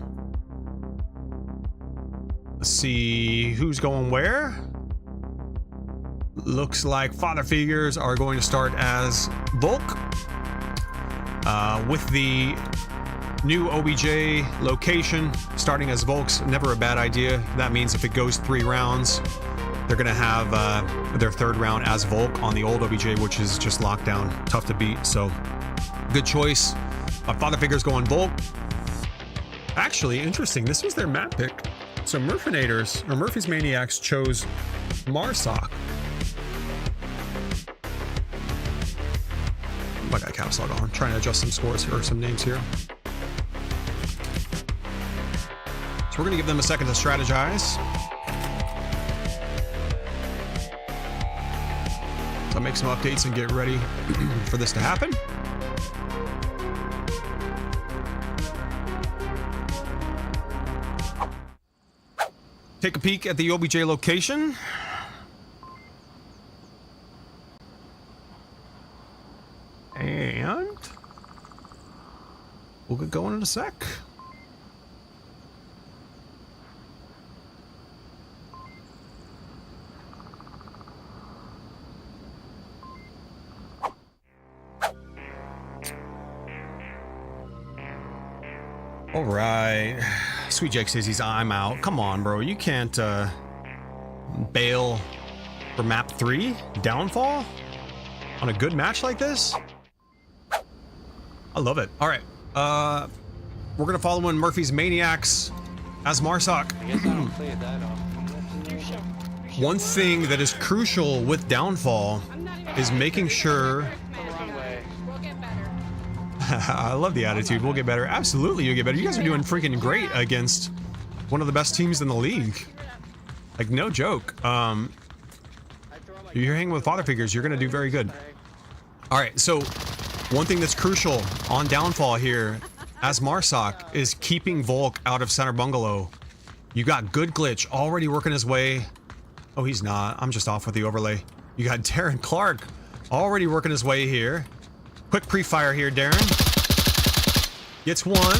Let's see who's going where. Looks like Father figures are going to start as Volk. With the new OBJ location starting as Volk's never a bad idea. That means if it goes 3 rounds, They're going to have their third round as Volk on the old OBJ, which is just lockdown, tough to beat. So good choice. Father Figures going Volk. Actually, interesting. This was their map pick. So Murfinators, or Murphy's Maniacs, chose Marsoc. I got caps lock on. Trying to adjust some scores or some names here. So we're going to give them a second to strategize. So I'll make some updates and get ready for this to happen. Take a peek at the OBJ location. And we'll get going in a sec. All right. Sweet Jake says I'm out. Come on, bro. You can't bail for map 3? Downfall? On a good match like this? I love it. All right. We're going to follow in Murphy's Maniacs as Marsoc. I guess I don't play that off. One thing that is crucial with Downfall is making sure... We'll get better. I love the attitude. We'll get better. Absolutely, you'll get better. You guys are doing freaking great against one of the best teams in the league. Like, no you're hanging with Father Figures, you're going to do very good. All right, so one thing that's crucial on Downfall here as Marsoc is keeping Volk out of center bungalow. You got Good Glitch already working his way. Oh, he's not. I'm just off with the overlay. You got Darren Clark already working his way here. Quick pre-fire here, Darren. Gets one.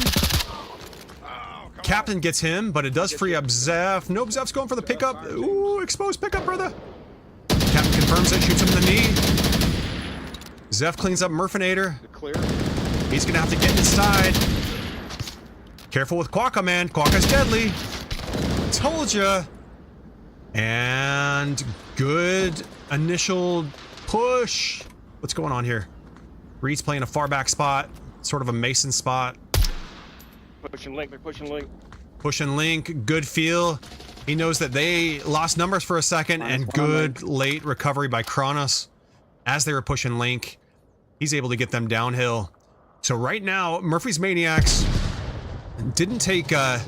Captain gets him, but it does free up Zeph. Nope, Zeph's going for the pickup. Ooh, exposed pickup, brother. Captain confirms it, shoots him in the knee. Zeph cleans up Murfinator. He's gonna have to get inside. Careful with Quokka, man. Quokka's deadly. Told ya. And good initial push. What's going on here? Reed's playing a far back spot, sort of a Mason spot. Pushing Link, they're pushing Link. Pushing Link, good feel. He knows that they lost numbers for a second, and good late recovery by Kronos. As they were pushing Link, he's able to get them downhill. So right now, Murphy's Maniacs didn't take... it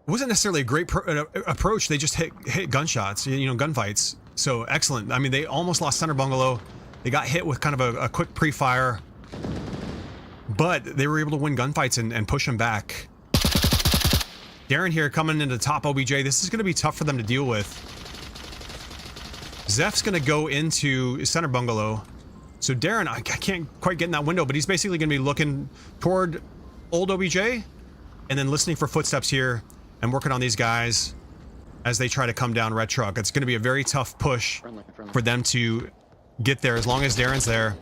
wasn't necessarily a great approach. They just hit gunshots, you know, gunfights. So excellent. I mean, they almost lost center bungalow. They got hit with kind of a quick pre-fire, but they were able to win gunfights and push them back. Darren here coming into top OBJ. This is going to be tough for them to deal with. Zeph's going to go into center bungalow. So Darren, I can't quite get in that window, but he's basically going to be looking toward old OBJ and then listening for footsteps here and working on these guys as they try to come down Red Truck. It's going to be a very tough push for them to get there as long as Darren's there.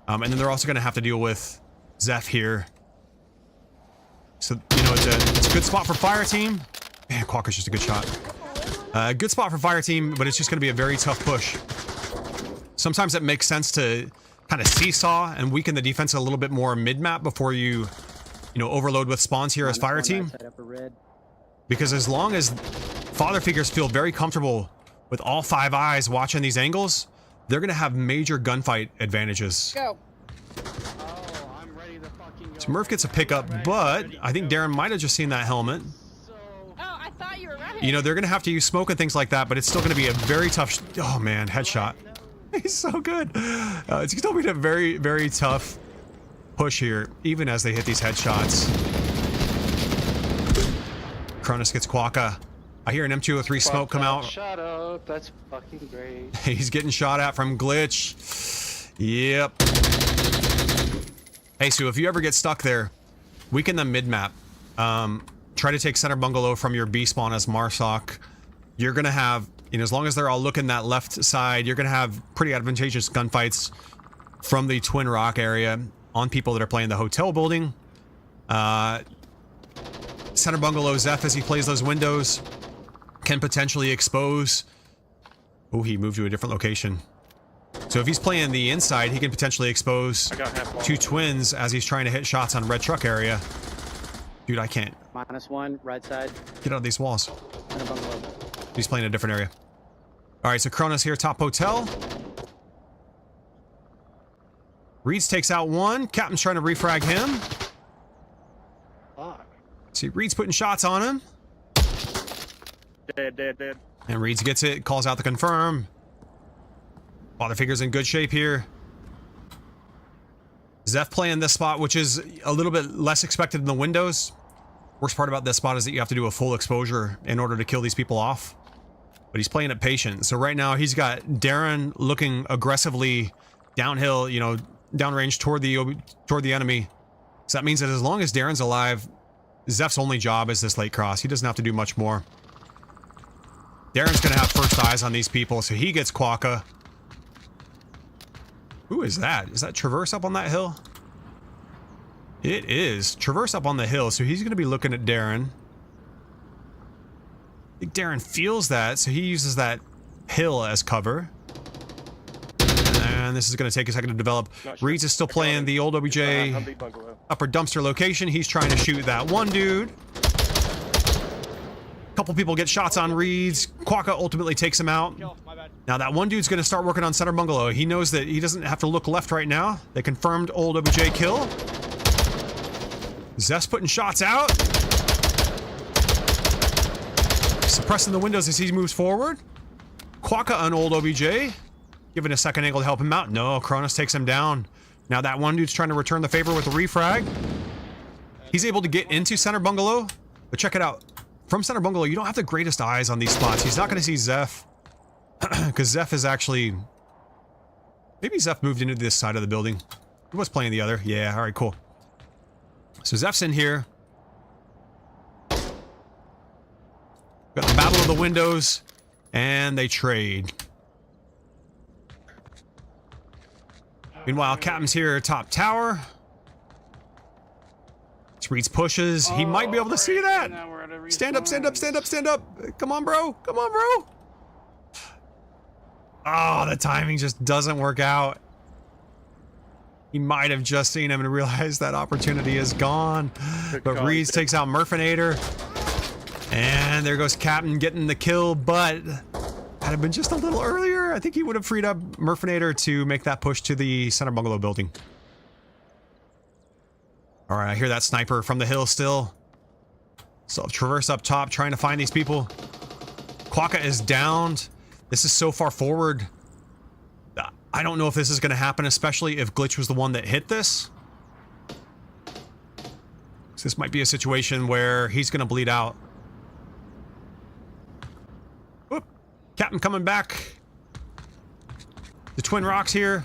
And then they're also going to have to deal with Zeph here. So, you know, it's a good spot for fire team. Man, Quokka's just a good shot. Good spot for fire team, but it's just going to be a very tough push. Sometimes it makes sense to kind of seesaw and weaken the defense a little bit more mid-map before you know, overload with spawns here as fire team. Because as long as Father Figures feel very comfortable with all 5 eyes watching these angles, they're going to have major gunfight advantages. Go. Oh, I'm ready to fucking go. So Murph gets a pickup, but I think Darren might have just seen that helmet. Oh, I thought you were right. You know, they're going to have to use smoke and things like that, but it's still going to be a very tough... oh, man, headshot. He's so good. It's still going to be a very, very tough push here, even as they hit these headshots. Cronus gets Quokka. I hear an M203 smoke come out. Shut up. That's fucking great. He's getting shot at from Glitch. Yep. Hey, so if you ever get stuck there, weaken them mid-map. Try to take center bungalow from your B spawn as Marsoc. You're going to have, you know, as long as they're all looking that left side, you're going to have pretty advantageous gunfights from the Twin Rock area on people that are playing the hotel building. Center bungalow Zeph as he plays those windows. can potentially expose... Oh, he moved to a different location. So if he's playing the inside, he can potentially expose two twins as he's trying to hit shots on red truck area. Dude, I can't. -1, right side. Get out of these walls. In a bungalow. He's playing a different area. Alright, so Cronus here, top hotel. Reeds takes out one. Captain's trying to refrag him. See, Reeds putting shots on him. Dead. And Reeds gets it, calls out the confirm. Father Figure's in good shape here. Zeph playing this spot, which is a little bit less expected in the windows. Worst part about this spot is that you have to do a full exposure in order to kill these people off. But he's playing it patient. So right now he's got Darren looking aggressively downhill, you know, downrange toward the enemy. So that means that as long as Darren's alive, Zeph's only job is this late cross. He doesn't have to do much more. Darren's gonna have first eyes on these people, so he gets Quokka. Who is that? Is that Traverse up on that hill? It is. Traverse up on the hill, so he's gonna be looking at Darren. I think Darren feels that, so he uses that hill as cover. And this is gonna take a second to develop. Reeds is still playing the old OBJ upper dumpster location. He's trying to shoot that one dude. Couple people get shots on Reeds. Quokka ultimately takes him out. Now that one dude's going to start working on center bungalow. He knows that he doesn't have to look left right now. They confirmed old OBJ kill. Zeph's putting shots out. Suppressing the windows as he moves forward. Quokka on old OBJ. Giving a second angle to help him out. No, Cronus takes him down. Now that one dude's trying to return the favor with a refrag. He's able to get into center bungalow. But check it out. From center bungalow, you don't have the greatest eyes on these spots. He's not going to see Zeph. Because Zeph is actually... Maybe Zeph moved into this side of the building. He was playing the other. Yeah, alright, cool. So Zeph's in here. Got the battle of the windows. And they trade. Meanwhile, Captain's here, top tower. Reeds pushes. He might be able to see that. Stand up, stand up, stand up, stand up. Come on, bro. Come on, bro. Oh, the timing just doesn't work out. He might have just seen him and realized that opportunity is gone. But Reeds takes out Murfinator. And there goes Captain getting the kill, but had it been just a little earlier, I think he would have freed up Murfinator to make that push to the center bungalow building. Alright, I hear that sniper from the hill still. So Traverse up top, trying to find these people. Quokka is downed. This is so far forward. I don't know if this is going to happen, especially if Glitch was the one that hit this. So this might be a situation where he's going to bleed out. Whoop. Captain coming back. The Twin Rocks here.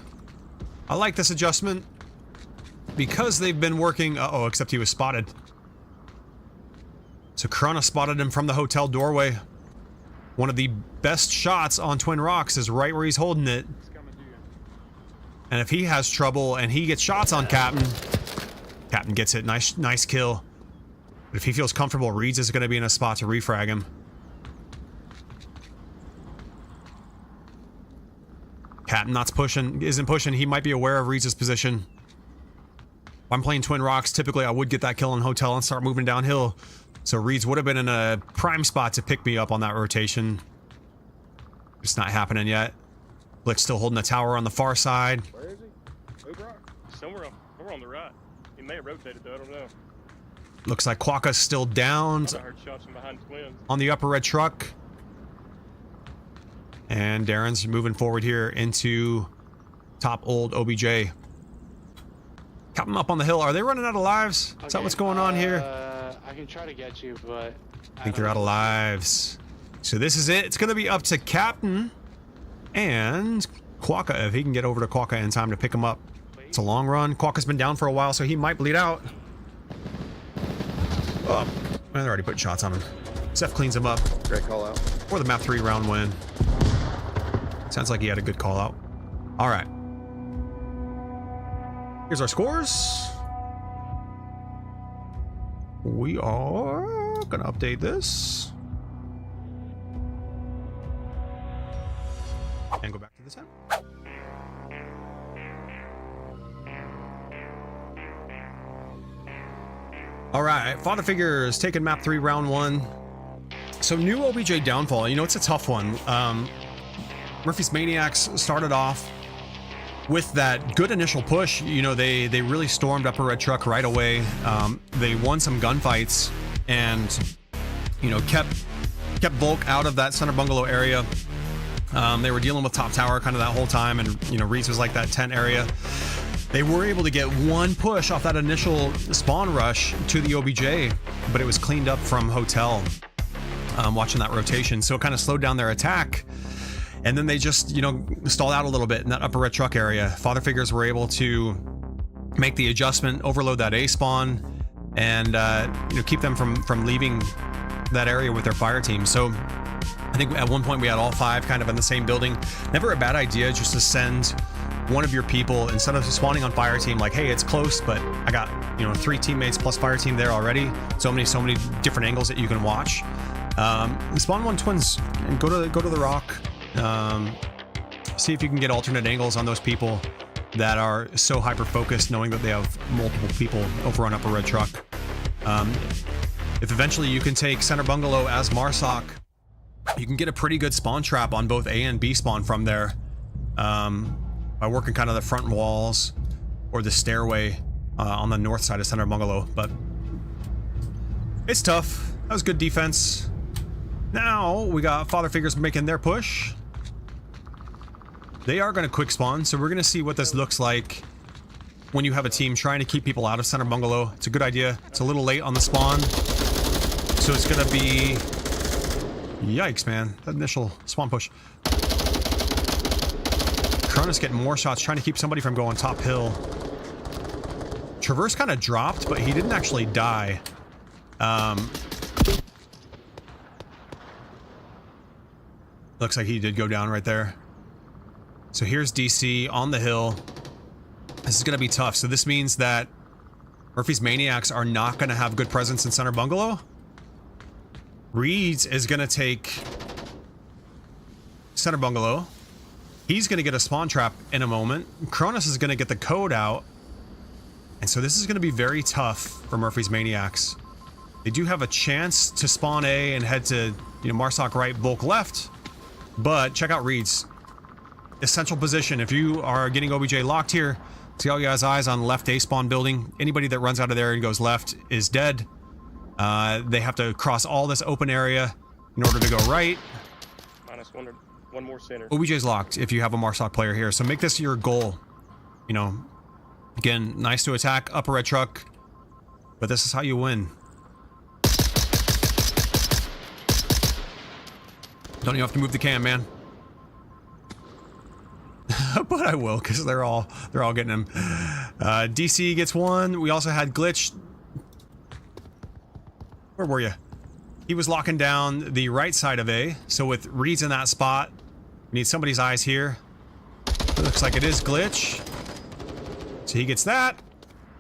I like this adjustment. Because they've been working... Uh-oh, except he was spotted. So Krona spotted him from the hotel doorway. One of the best shots on Twin Rocks is right where he's holding it. And if he has trouble and he gets shots on Captain, Captain gets it. Nice kill. But if he feels comfortable, Reeds is going to be in a spot to refrag him. Captain isn't pushing. He might be aware of Reeds' position. If I'm playing Twin Rocks, typically I would get that kill in hotel and start moving downhill. So Reeds would have been in a prime spot to pick me up on that rotation. It's not happening yet. Blick's still holding the tower on the far side. Where is he? Somewhere on the right. He may have rotated though, I don't know. Looks like Quokka's still downed I heard shots from behind Twins. on the upper red truck. And Darren's moving forward here into top old OBJ. Captain up on the hill. Are they running out of lives? Is that what's going on here? I can try to get you, but... I think they're out of lives. So this is it. It's going to be up to Captain and Quokka, if he can get over to Quokka in time to pick him up. It's a long run. Quokka's been down for a while, so he might bleed out. Oh, they're already putting shots on him. Zeph cleans him up. Great call out. For the map 3 round win. Sounds like he had a good call out. All right. Here's our scores. We are gonna update this. and go back to the tent. All right, Father Figures taking map 3, round 1. So new OBJ downfall, you know, it's a tough one. Murphy's Maniacs started off with that good initial push. You know, they really stormed Upper Red Truck right away. They won some gunfights and, you know, kept Volk out of that center bungalow area. They were dealing with top tower kind of that whole time, and, you know, Reeds was like that tent area. They were able to get one push off that initial spawn rush to the OBJ, but it was cleaned up from hotel, watching that rotation. So it kind of slowed down their attack. And then they just, you know, stalled out a little bit in that Upper Red Truck area. Father Figures were able to make the adjustment, overload that A spawn, and, you know, keep them from leaving that area with their fire team. So I think at one point we had all 5 kind of in the same building. Never a bad idea just to send one of your people, instead of spawning on fire team, like, hey, it's close, but I got, you know, 3 teammates plus fire team there already. So many different angles that you can watch. Spawn 1 twins and go to the rock. See if you can get alternate angles on those people that are so hyper focused, knowing that they have multiple people over on Upper Red Truck. If eventually you can take center bungalow as Marsoc, you can get a pretty good spawn trap on both A and B spawn from there. By working kind of the front walls or the stairway on the north side of center bungalow. But it's tough. That was good defense. Now we got Father Figures making their push. They are going to quick spawn, so we're going to see what this looks like when you have a team trying to keep people out of center bungalow. It's a good idea. It's a little late on the spawn, so it's going to be... Yikes, man. That initial spawn push. Cronus getting more shots, trying to keep somebody from going top hill. Traverse kind of dropped, but he didn't actually die. Looks like he did go down right there. So here's DC on the hill. This is going to be tough. So this means that Murphy's Maniacs are not going to have good presence in center bungalow. Reeds is going to take center bungalow. He's going to get a spawn trap in a moment. Cronus is going to get the code out. And so this is going to be very tough for Murphy's Maniacs. They do have a chance to spawn A and head to, you know, Marsoc right, Volk left. But check out Reeds. Essential position. If you are getting OBJ locked here, see all you guys' eyes on left A spawn building. Anybody that runs out of there and goes left is dead. They have to cross all this open area in order to go right. One more center. OBJ's locked if you have a Marsoc player here. So make this your goal. You know, again, nice to attack Upper Red Truck, but this is how you win. Don't even have to move the cam, man. But I will, because they're all getting him. DC gets one. We also had Glitch. Where were you? He was locking down the right side of A. So with Reeds in that spot, we need somebody's eyes here. It looks like it is Glitch. So he gets that.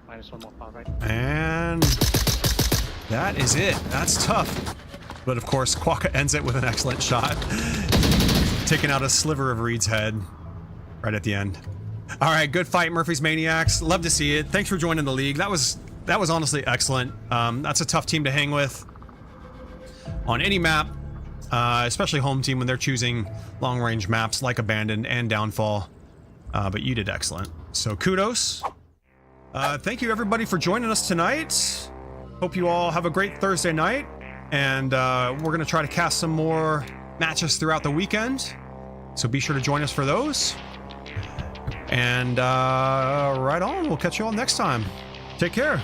Minus 1 more power, right? And that is it. That's tough. But of course, Quokka ends it with an excellent shot. Taking out a sliver of Reed's head right at the end. All right, good fight, Murphy's Maniacs. Love to see it. Thanks for joining the league. That was honestly excellent. That's a tough team to hang with on any map, especially home team when they're choosing long-range maps like Abandoned and Downfall. But you did excellent. So kudos. Thank you everybody for joining us tonight. Hope you all have a great Thursday night. And we're going to try to cast some more matches throughout the weekend. So be sure to join us for those. And right on. We'll catch you all next time. Take care.